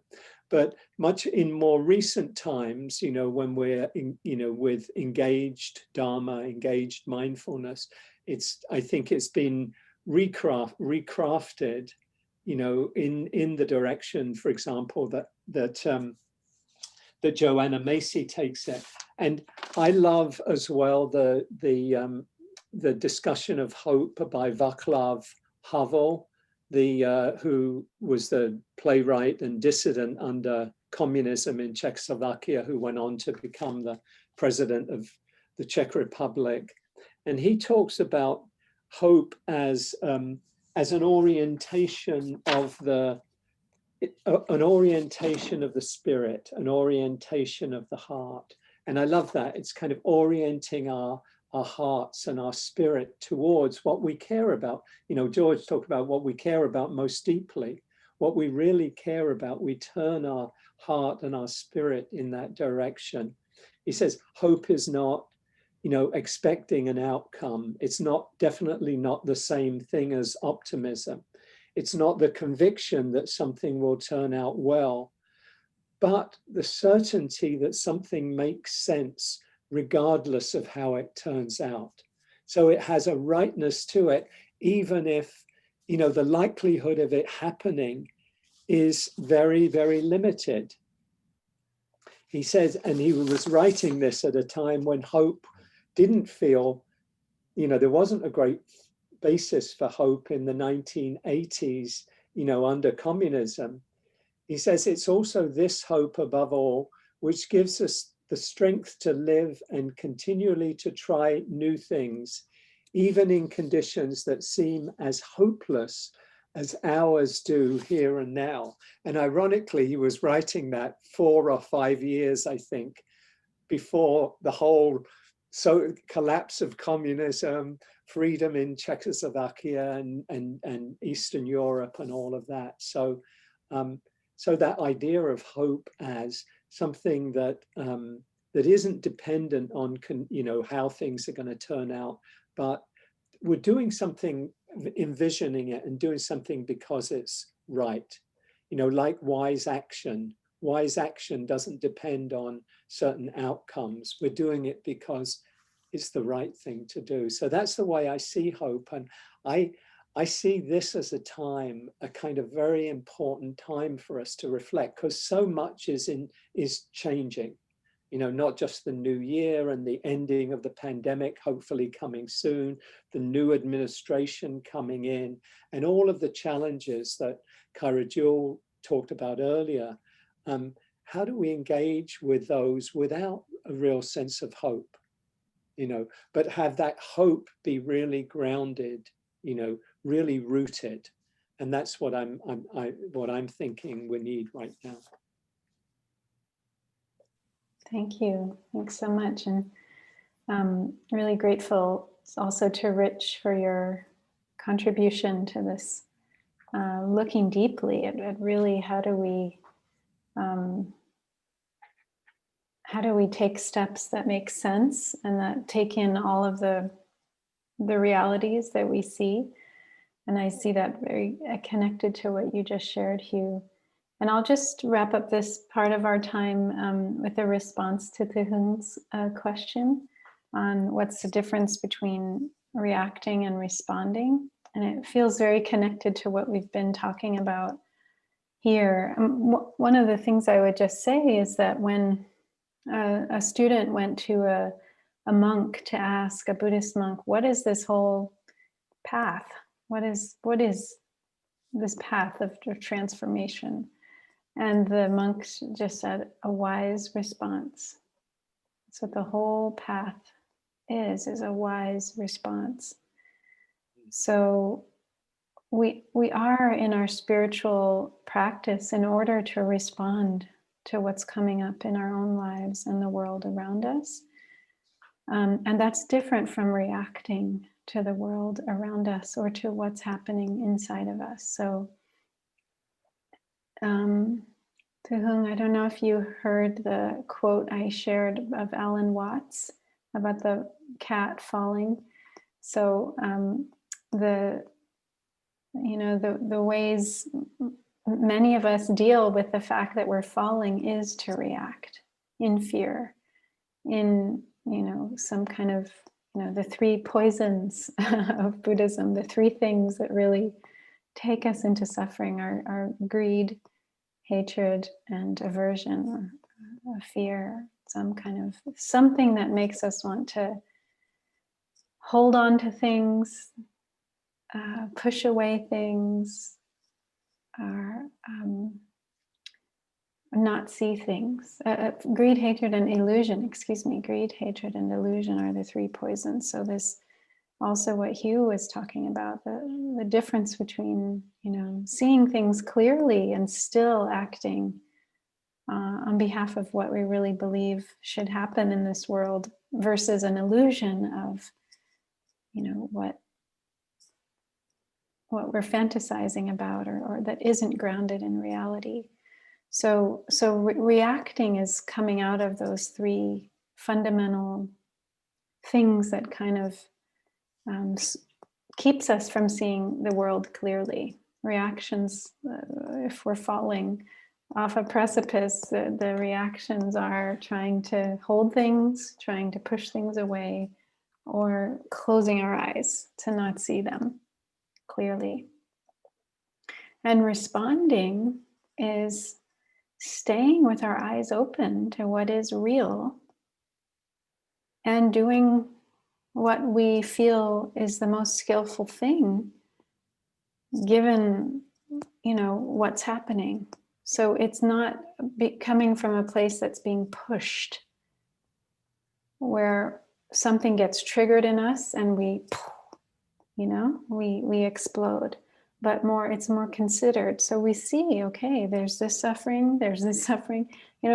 But much in more recent times, you know, when we're you know, with engaged Dharma, engaged mindfulness, I think it's been recrafted, you know, in the direction, for example, that Joanna Macy takes it. And I love as well the discussion of hope by Václav Havel, who was the playwright and dissident under communism in Czechoslovakia, who went on to become the president of the Czech Republic. And he talks about hope as an orientation of the spirit, an orientation of the heart. And I love that. It's kind of orienting our hearts and our spirit towards what we care about. You know, George talked about what we care about most deeply, what we really care about. We turn our heart and our spirit in that direction. He says, hope is not, you know, expecting an outcome. It's definitely not the same thing as optimism. It's not the conviction that something will turn out well, but the certainty that something makes sense regardless of how it turns out. So it has a rightness to it, even if, you know, the likelihood of it happening is very, very limited. He says, and he was writing this at a time when hope didn't feel, you know, there wasn't a great basis for hope in the 1980s, you know, under communism. He says it's also this hope above all, which gives us the strength to live and continually to try new things, even in conditions that seem as hopeless as ours do here and now. And ironically, he was writing that 4 or 5 years, I think, before the whole collapse of communism, freedom in Czechoslovakia and Eastern Europe and all of that. So that idea of hope as something that that isn't dependent on, how things are going to turn out, but we're doing something, envisioning it and doing something because it's right. Like wise action. Wise action doesn't depend on certain outcomes. We're doing it because it's the right thing to do. So that's the way I see hope. And I see this as a time, a kind of very important time for us to reflect, because so much is changing. Not just the new year and the ending of the pandemic, hopefully coming soon, the new administration coming in, and all of the challenges that Kaira Jewel talked about earlier. How do we engage with those without a real sense of hope, but have that hope be really grounded, really rooted? And that's what I'm thinking we need right now. Thank you. Thanks so much. And really grateful also to Rich for your contribution to this, looking deeply at really how do we take steps that make sense and that take in all of the realities that we see. And I see that very connected to what you just shared, Hugh. And I'll just wrap up this part of our time with a response to Hung's question on what's the difference between reacting and responding. And it feels very connected to what we've been talking about here. One of the things I would just say is that when a student went to a monk to ask, a Buddhist monk, what is this whole path? What is this path of transformation? And the monk just said, a wise response. That's what the whole path is a wise response. So we are in our spiritual practice in order to respond to what's coming up in our own lives and the world around us. And that's different from reacting to the world around us or to what's happening inside of us. So Hung, I don't know if you heard the quote I shared of Alan Watts about the cat falling. So the ways many of us deal with the fact that we're falling is to react in fear, in some kind of the three poisons of Buddhism, the three things that really take us into suffering are greed, hatred, and aversion, or fear, some kind of something that makes us want to hold on to things, push away things, or not see things. Greed, hatred, and illusion, greed, hatred, and illusion are the three poisons. So this also what Hugh was talking about, the difference between, seeing things clearly and still acting on behalf of what we really believe should happen in this world versus an illusion of, what we're fantasizing about or that isn't grounded in reality. So reacting is coming out of those three fundamental things that kind of keeps us from seeing the world clearly. Reactions, if we're falling off a precipice, the reactions are trying to hold things, trying to push things away, or closing our eyes to not see them clearly. And responding is staying with our eyes open to what is real and doing what we feel is the most skillful thing given what's happening. So it's not coming from a place that's being pushed, where something gets triggered in us and we explode, but it's more considered. So we see, okay, there's this suffering,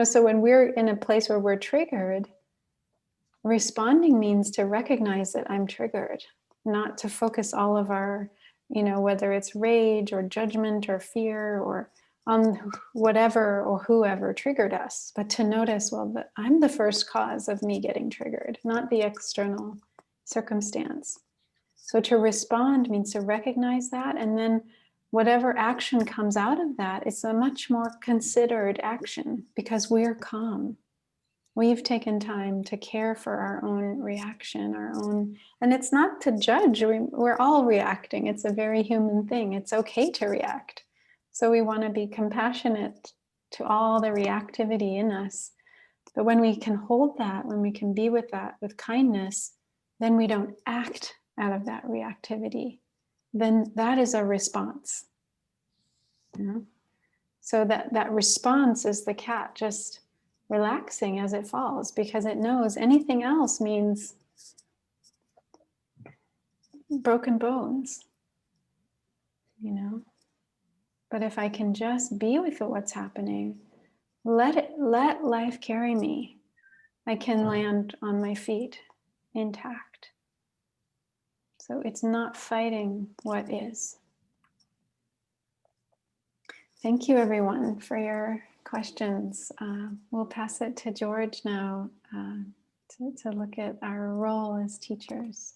so when we're in a place where we're triggered, responding means to recognize that I'm triggered, not to focus all of our, whether it's rage or judgment or fear or on whatever or whoever triggered us, but to notice, well, I'm the first cause of me getting triggered, not the external circumstance. So to respond means to recognize that, and then whatever action comes out of that, it's a much more considered action because we're calm. We've taken time to care for our own reaction, and it's not to judge. We're all reacting. It's a very human thing. It's okay to react. So we want to be compassionate to all the reactivity in us. But when we can hold that, when we can be with that with kindness, then we don't act out of that reactivity. Then that is a response. You know? So that response is the cat just relaxing as it falls, because it knows anything else means broken bones, you know. But if I can just be with what's happening, let life carry me, I can land on my feet intact. So it's not fighting what is. Thank you, everyone, for your questions. We'll pass it to George now to look at our role as teachers.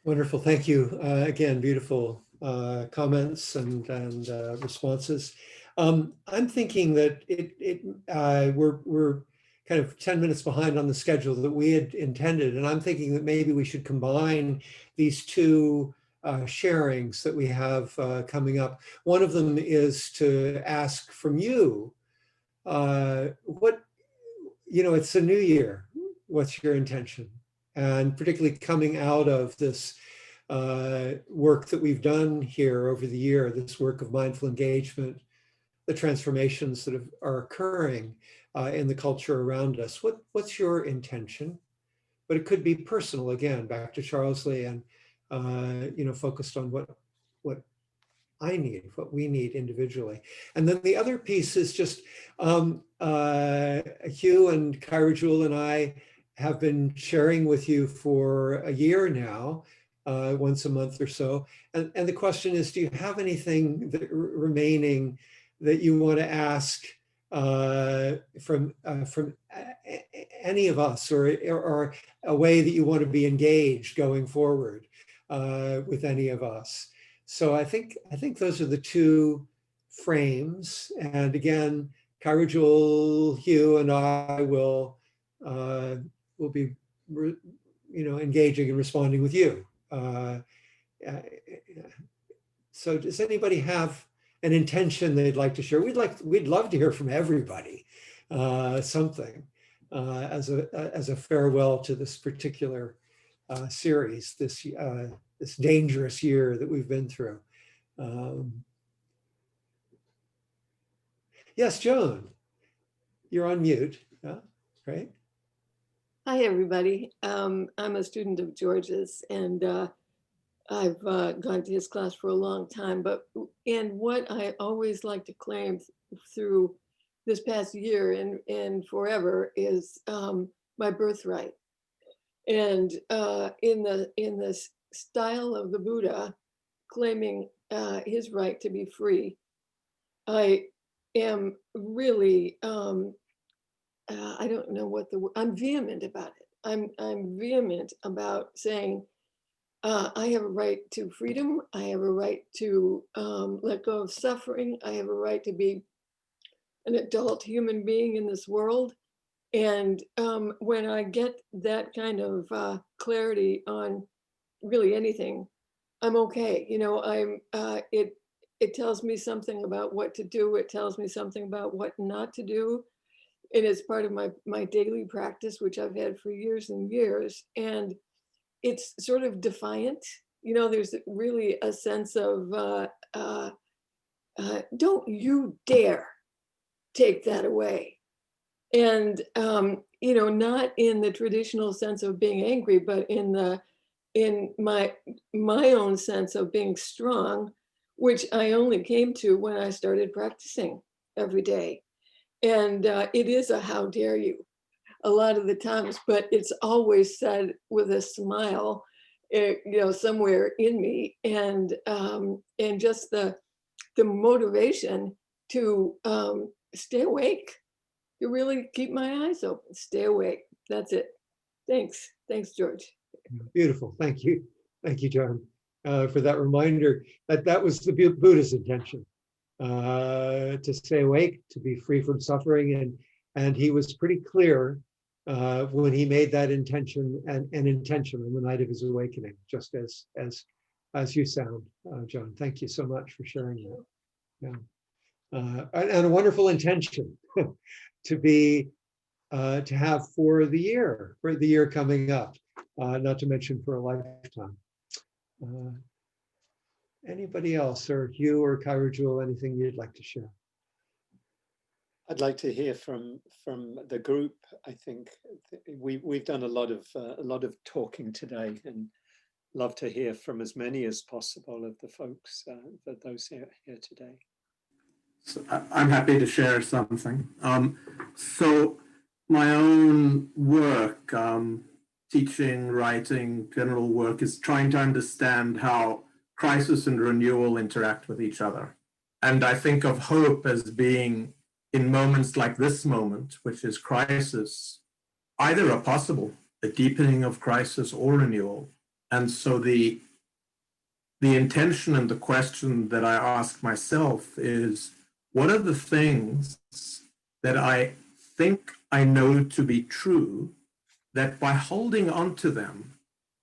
Wonderful, thank you. Again, beautiful comments and responses. I'm thinking that we're kind of 10 minutes behind on the schedule that we had intended, and I'm thinking that maybe we should combine these two sharings that we have coming up. One of them is to ask from you, what, you know, it's a new year. What's your intention? And particularly coming out of this work that we've done here over the year, this work of mindful engagement, the transformations that are occurring in the culture around us. What's your intention? But it could be personal, again, back to Charles Lee, and you know, focused on what I need, what we need individually. And then the other piece is just Hugh and Kaira Jewel and I have been sharing with you for a year now, once a month or so. And the question is, do you have anything remaining that you want to ask from any of us, or a way that you want to be engaged going forward with any of us? So I think those are the two frames. And again, Kaira Jewel, Hugh, and I will be, you know, engaging and responding with you. So does anybody have an intention they'd like to share? We'd love to hear from everybody, something as a farewell to this particular series, this dangerous year that we've been through. Yes, Joan, you're on mute. Yeah, great. Hi, everybody. I'm a student of George's, and I've gone to his class for a long time. And what I always like to claim through this past year and forever is my birthright. And in the style of the Buddha, claiming his right to be free, I am really I don't know what I'm vehement about it. I'm vehement about saying I have a right to freedom. I have a right to let go of suffering. I have a right to be an adult human being in this world. And when I get that kind of clarity on really anything, I'm okay. You know, it tells me something about what to do. It tells me something about what not to do. And it's part of my daily practice, which I've had for years and years. And it's sort of defiant. You know, there's really a sense of, don't you dare take that away. And, you know, not in the traditional sense of being angry, but in my own sense of being strong, which I only came to when I started practicing every day. And it is a how dare you a lot of the times, but it's always said with a smile, you know, somewhere in me. And just the the motivation to stay awake, to really keep my eyes open, stay awake. That's it. Thanks. Thanks, George. Beautiful. Thank you. Thank you, John, for that reminder that that was the Buddha's intention, to stay awake, to be free from suffering. And he was pretty clear when he made that intention, an intention on the night of his awakening, just as you sound, John. Thank you so much for sharing that. Yeah. And a wonderful intention to be to have for the year coming up, not to mention for a lifetime. Anybody else, or Hugh or Kaira Jewel, anything you'd like to share? I'd like to hear from the group. I think we've done a lot of talking today, and love to hear from as many as possible of the folks, those here today. So I'm happy to share something. So my own work, teaching, writing, general work, is trying to understand how crisis and renewal interact with each other. And I think of hope as being, in moments like this moment, which is crisis, either are possible, a deepening of crisis or renewal. And so the intention and the question that I ask myself is, what are the things that I think I know to be true that by holding on to them,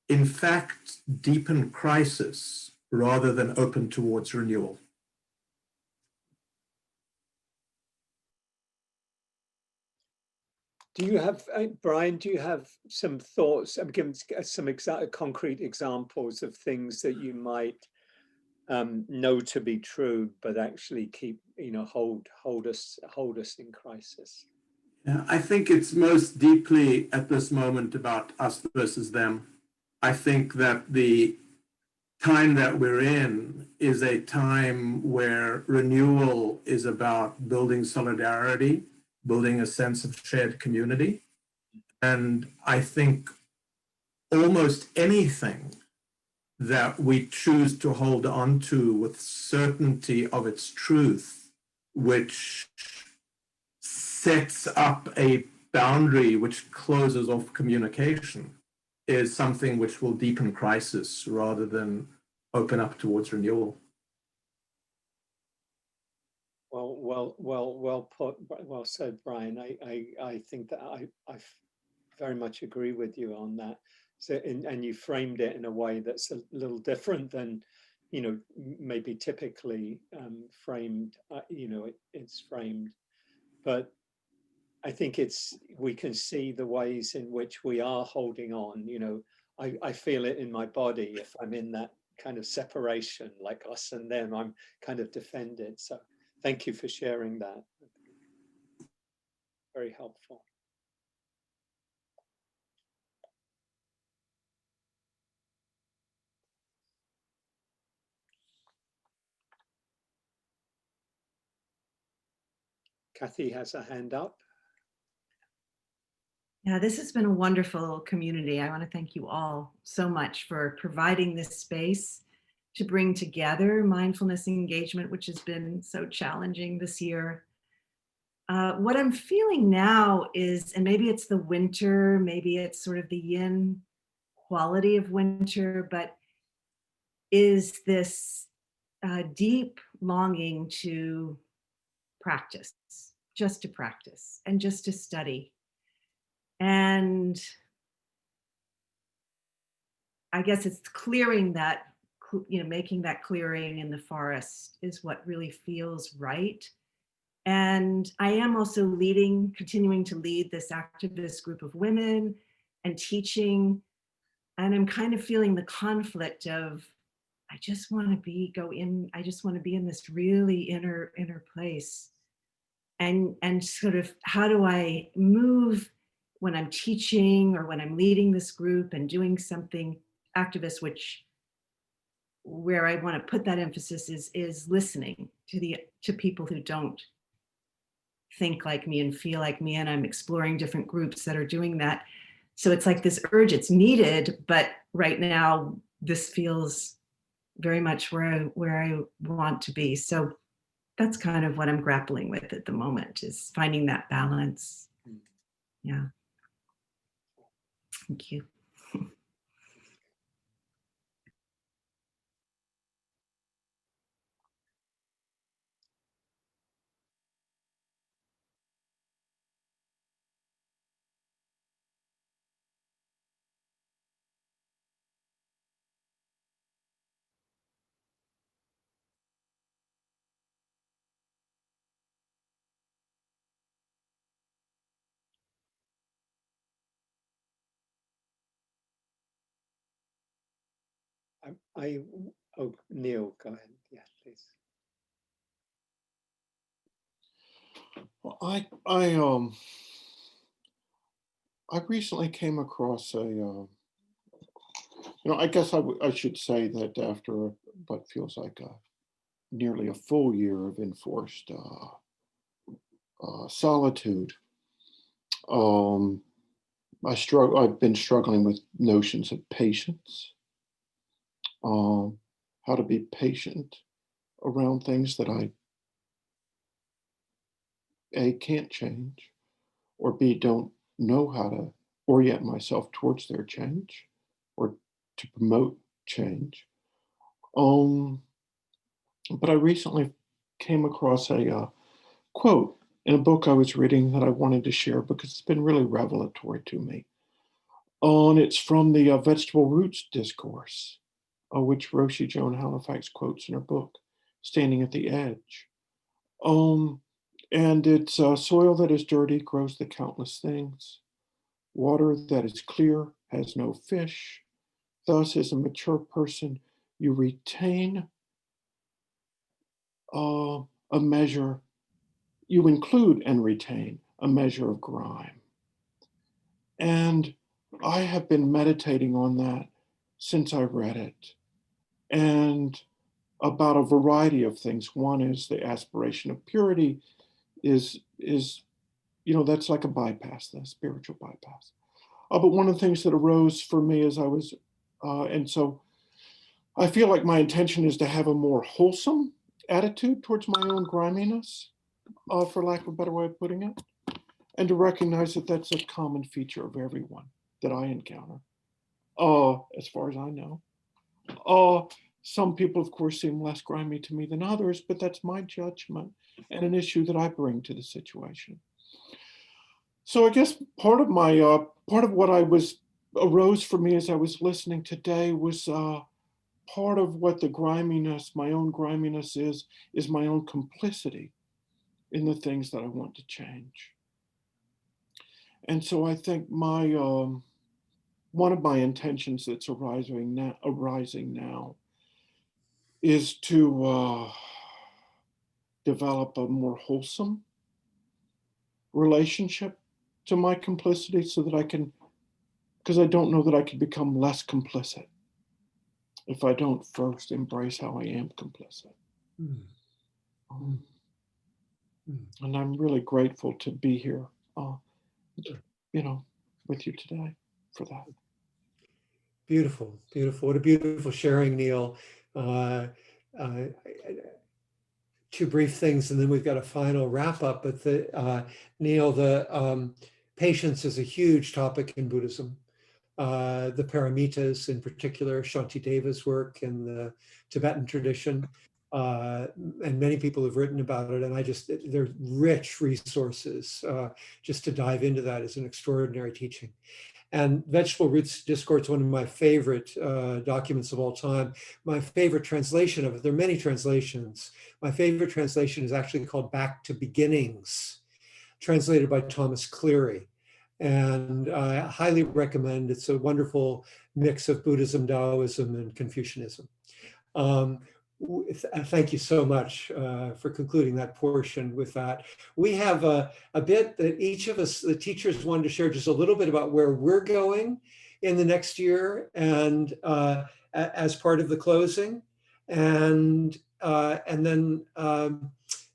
in fact, deepen crisis rather than open towards renewal? Do you have, Brian, do you have some thoughts, give some concrete examples of things that you might know to be true, but actually keep, hold us in crisis? Yeah, I think it's most deeply at this moment about us versus them. I think that the time that we're in is a time where renewal is about building solidarity, building a sense of shared community. And I think almost anything that we choose to hold on to with certainty of its truth, which sets up a boundary which closes off communication, is something which will deepen crisis rather than open up towards renewal. Well put, well said, Brian. I think that I very much agree with you on that. So, and you framed it in a way that's a little different than, maybe typically framed. It's framed, but I think we can see the ways in which we are holding on. I feel it in my body if I'm in that kind of separation, like us and them. I'm kind of defended. So thank you for sharing that. Very helpful. Kathy has a hand up. Yeah, this has been a wonderful community. I want to thank you all so much for providing this space to bring together mindfulness engagement, which has been so challenging this year. What I'm feeling now is, and maybe it's the winter, maybe it's sort of the yin quality of winter, but is this deep longing to practice, just to practice and just to study. And I guess it's clearing that, making that clearing in the forest is what really feels right. And I am also continuing to lead this activist group of women and teaching. And I'm kind of feeling the conflict of, I just want to be in this really inner place. And sort of, how do I move when I'm teaching or when I'm leading this group and doing something activist, where I want to put that emphasis is listening to people who don't think like me and feel like me, and I'm exploring different groups that are doing that. So it's like this urge, it's needed, but right now this feels very much where I want to be. So that's kind of what I'm grappling with at the moment, is finding that balance. Yeah. Thank you. Oh, Neil, go ahead. Yeah, please. Well, I recently came across I guess I should say that after what feels like nearly a full year of enforced solitude, I've been struggling with notions of patience, how to be patient around things that I A, can't change, or B, don't know how to orient myself towards their change or to promote change. But I recently came across a quote in a book I was reading that I wanted to share because it's been really revelatory to me. And it's from the Vegetable Roots Discourse, which Roshi Joan Halifax quotes in her book, Standing at the Edge. And it's soil that is dirty grows the countless things. Water that is clear has no fish. Thus, as a mature person, you retain a measure, you include and retain a measure of grime. And I have been meditating on that since I read it, and about a variety of things. One is the aspiration of purity is that's like a bypass, the spiritual bypass. But one of the things that arose for me as I was, and so I feel like my intention is to have a more wholesome attitude towards my own griminess, for lack of a better way of putting it, and to recognize that that's a common feature of everyone that I encounter, as far as I know. Some people, of course, seem less grimy to me than others, but that's my judgment and an issue that I bring to the situation. So I guess part of what arose for me as I was listening today was part of what the griminess, my own griminess is my own complicity in the things that I want to change. And so I think one of my intentions that's arising now is to develop a more wholesome relationship to my complicity so that I can, because I don't know that I can become less complicit if I don't first embrace how I am complicit. And I'm really grateful to be here, with you today for that. Beautiful, beautiful. What a beautiful sharing, Neil. Two brief things, and then we've got a final wrap up. But Neil, the patience is a huge topic in Buddhism. The paramitas, in particular, Shantideva's work in the Tibetan tradition, and many people have written about it. And they're rich resources. Just to dive into that is an extraordinary teaching. And Vegetable Roots Discourse, one of my favorite documents of all time. My favorite translation of it, there are many translations. My favorite translation is actually called Back to Beginnings, translated by Thomas Cleary. And I highly recommend. It's a wonderful mix of Buddhism, Taoism, and Confucianism. Thank you so much for concluding that portion with that. We have a bit that each of us, the teachers, wanted to share just a little bit about where we're going in the next year, and as part of the closing, and then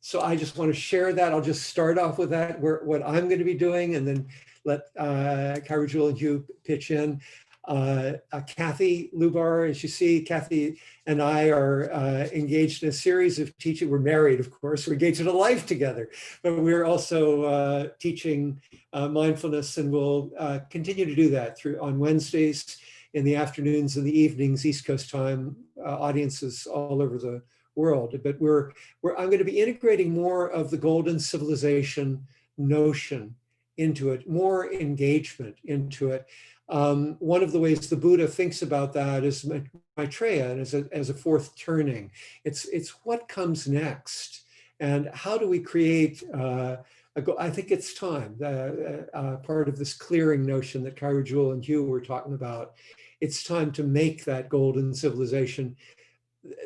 so I just want to share that. I'll just start off with that, what I'm going to be doing, and then let Kaira Jewel and Hugh pitch in. Kathy Lubar, as you see, Kathy and I are engaged in a series of teaching. We're married, of course, we're engaged in a life together, but we're also teaching mindfulness, and we'll continue to do that on Wednesdays in the afternoons and the evenings, East Coast time, audiences all over the world. But I'm going to be integrating more of the golden civilization notion into it, more engagement into it. One of the ways the Buddha thinks about that is Maitreya, and as a fourth turning. It's what comes next, and how do we create I think it's time, part of this clearing notion that Kaira Jewel and Hugh were talking about. It's time to make that golden civilization.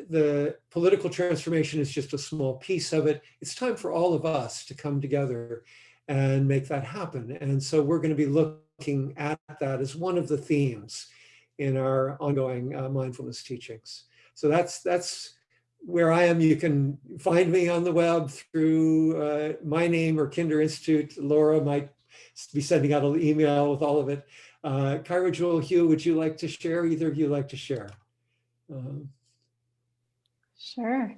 The political transformation is just a small piece of it. It's time for all of us to come together and make that happen. And so we're going to be looking at that as one of the themes in our ongoing mindfulness teachings. So that's where I am. You can find me on the web through my name or Kinder Institute. Laura might be sending out an email with all of it. Kaira Jewel, Hugh, would you like to share? Either of you like to share? Sure.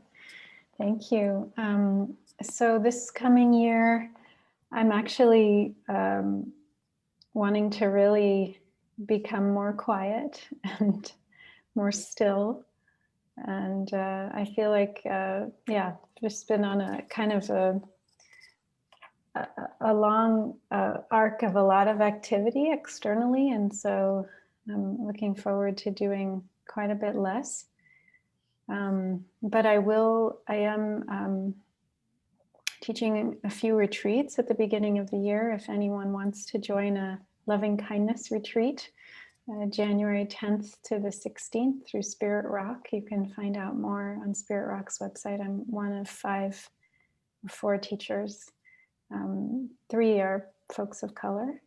Thank you. So this coming year, I'm actually wanting to really become more quiet and more still. And I feel like, yeah, just been on a kind of a long arc of a lot of activity externally. And so I'm looking forward to doing quite a bit less. But I am teaching a few retreats at the beginning of the year. If anyone wants to join a loving kindness retreat, January 10th to the 16th through Spirit Rock. You can find out more on Spirit Rock's website. I'm one of 4 teachers. 3 are folks of color,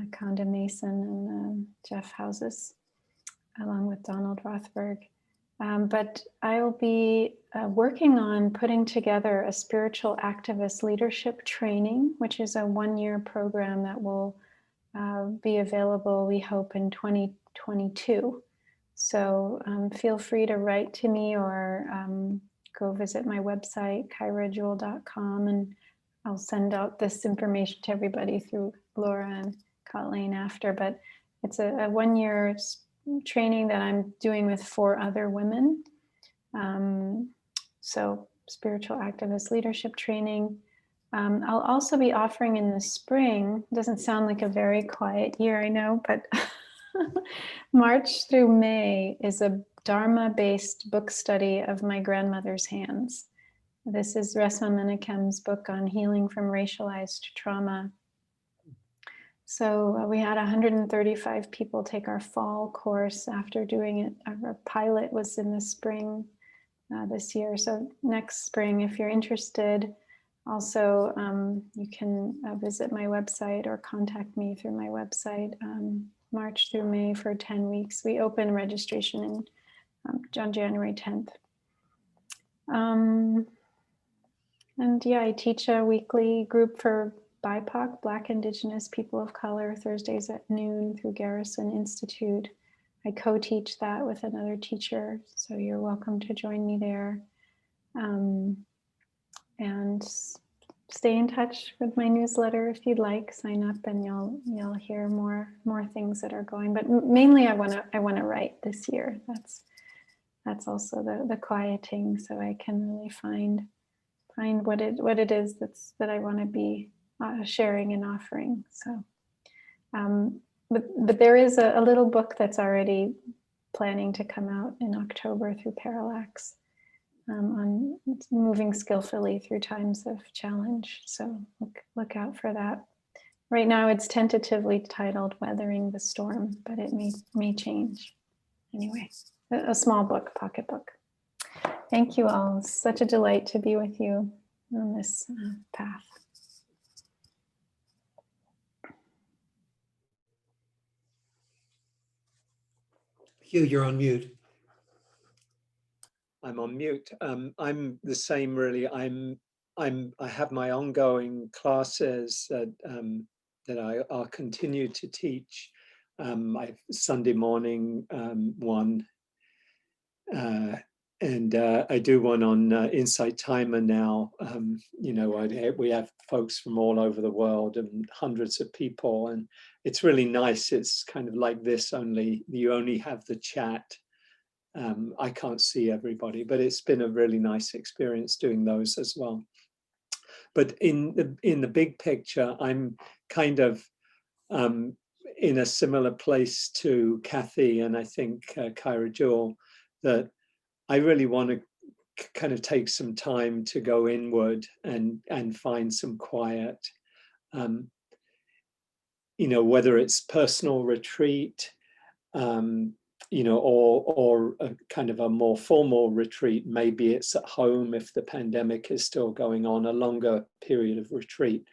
Conda Mason and Jeff Houses, along with Donald Rothberg. But I will be working on putting together a spiritual activist leadership training, which is a 1-year program that will be available, we hope, in 2022. So feel free to write to me or go visit my website, kairajewel.com, and I'll send out this information to everybody through Laura and Colleen after. But it's a 1-year training that I'm doing with 4 other women. So spiritual activist leadership training. I'll also be offering in the spring, doesn't sound like a very quiet year, I know, but March through May is a Dharma-based book study of my grandmother's hands. This is Resma Menakem's book on healing from racialized trauma. So we had 135 people take our fall course after doing it. Our pilot was in the spring this year. So next spring, if you're interested, also, you can visit my website or contact me through my website, March through May for 10 weeks. We open registration on January 10th. And yeah, I teach a weekly group for BIPOC, Black Indigenous People of Color, Thursdays at noon through Garrison Institute. I co-teach that with another teacher, so you're welcome to join me there. And stay in touch with my newsletter if you'd like. Sign up, and you'll hear more things that are going. But mainly, I want to write this year. That's also the quieting, so I can really find what it is that I want to be sharing and offering. So, but there is a little book that's already planning to come out in October through Parallax. On moving skillfully through times of challenge. So look out for that. Right now it's tentatively titled Weathering the Storm, but it may change. Anyway, a small book, pocket book. Thank you all. It's such a delight to be with you on this path. Hugh, you're on mute. I'm on mute. I'm the same, really. I have my ongoing classes that I'll continue to teach. I have Sunday morning one, and I do one on Insight Timer now. You know, we have folks from all over the world and hundreds of people, and it's really nice. It's kind of like this, only you only have the chat. I can't see everybody, but it's been a really nice experience doing those as well. But in the big picture, I'm kind of in a similar place to Kathy and I think Kaira Jewel, that I really want to kind of take some time to go inward and find some quiet. You know, whether it's personal retreat, you know, or a kind of a more formal retreat. Maybe it's at home if the pandemic is still going on, a longer period of retreat.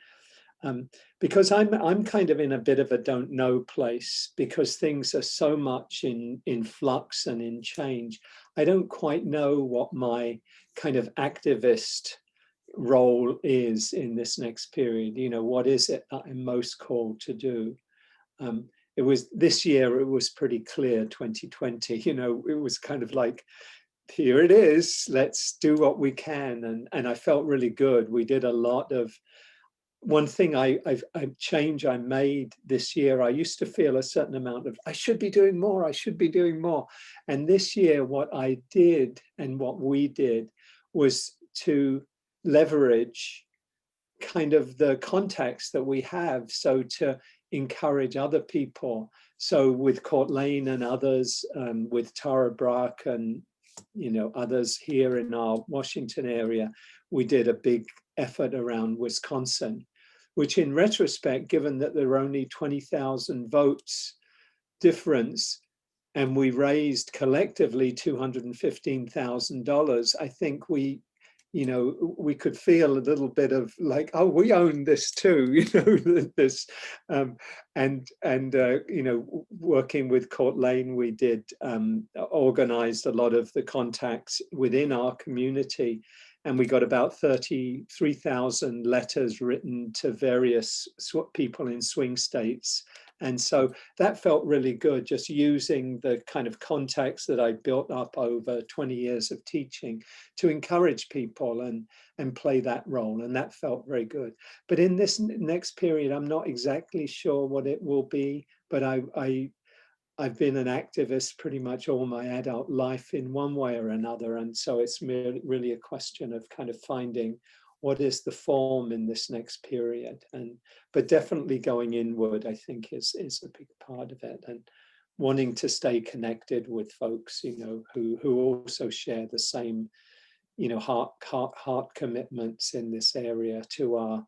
Because I'm kind of in a bit of a don't know place, because things are so much in flux and in change. I don't quite know what my kind of activist role is in this next period. You know, what is it that I'm most called to do? It was this year, it was pretty clear, 2020, you know, it was kind of like, here it is, let's do what we can. And I felt really good. We did a lot of, one thing I made this year, I used to feel a certain amount of, I should be doing more, I should be doing more. And this year, what I did and what we did was to leverage kind of the context that we have, so to encourage other people. So with Court Lane and others, with Tara Brach and, you know, others here in our Washington area, we did a big effort around Wisconsin, which in retrospect, given that there were only 20,000 votes difference, and we raised collectively $215,000, I think we, you know, we could feel a little bit of like, oh, we own this too, you know, this, you know, working with Court Lane, we did organized a lot of the contacts within our community, and we got about 33,000 letters written to various people in swing states. And so that felt really good, just using the kind of context that I built up over 20 years of teaching to encourage people and play that role. And that felt very good. But in this next period, I'm not exactly sure what it will be, but I've been an activist pretty much all my adult life in one way or another. And so it's really a question of kind of finding what is the form in this next period. But definitely going inward, I think, is a big part of it, and wanting to stay connected with folks, you know, who also share the same, you know, heart commitments in this area to our,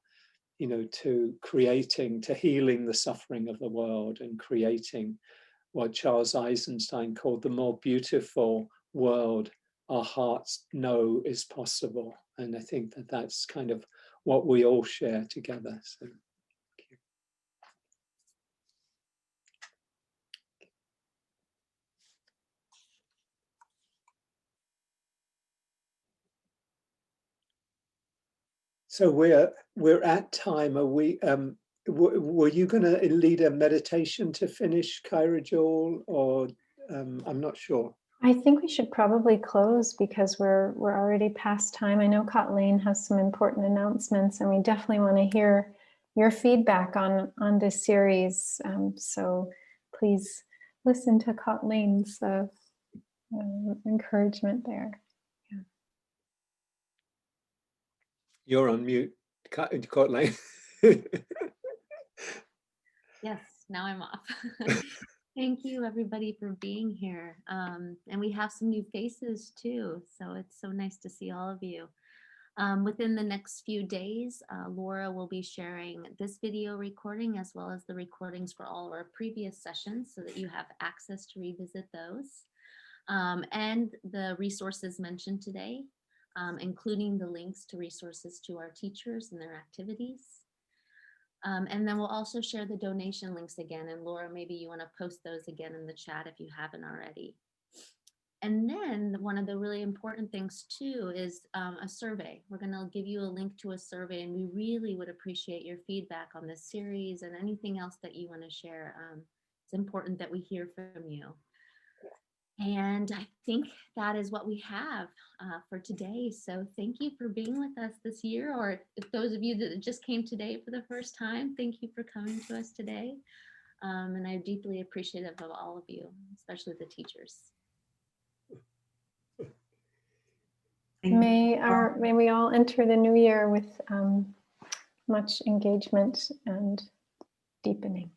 you know, to healing the suffering of the world and creating what Charles Eisenstein called the more beautiful world our hearts know is possible. And I think that that's kind of what we all share together. So, thank you. So we're at time. Are we? Were you going to lead a meditation to finish, Kaira Jewel, or I'm not sure. I think we should probably close because we're already past time. I know Kathleen has some important announcements, and we definitely want to hear your feedback on this series. So please listen to Kathleen's encouragement there. Yeah. You're on mute, Kathleen. Yes, now I'm off. Thank you, everybody, for being here. And we have some new faces too, so it's so nice to see all of you. Within the next few days, Laura will be sharing this video recording as well as the recordings for all of our previous sessions so that you have access to revisit those. And the resources mentioned today, including the links to resources to our teachers and their activities. And then we'll also share the donation links again. And Laura, maybe you want to post those again in the chat if you haven't already. And then one of the really important things too is a survey. We're going to give you a link to a survey, and we really would appreciate your feedback on this series and anything else that you want to share. it's important that we hear from you. And I think that is what we have for today. So thank you for being with us this year, or if those of you that just came today for the first time, thank you for coming to us today. And I'm deeply appreciative of all of you, especially the teachers. May we all enter the new year with much engagement and deepening.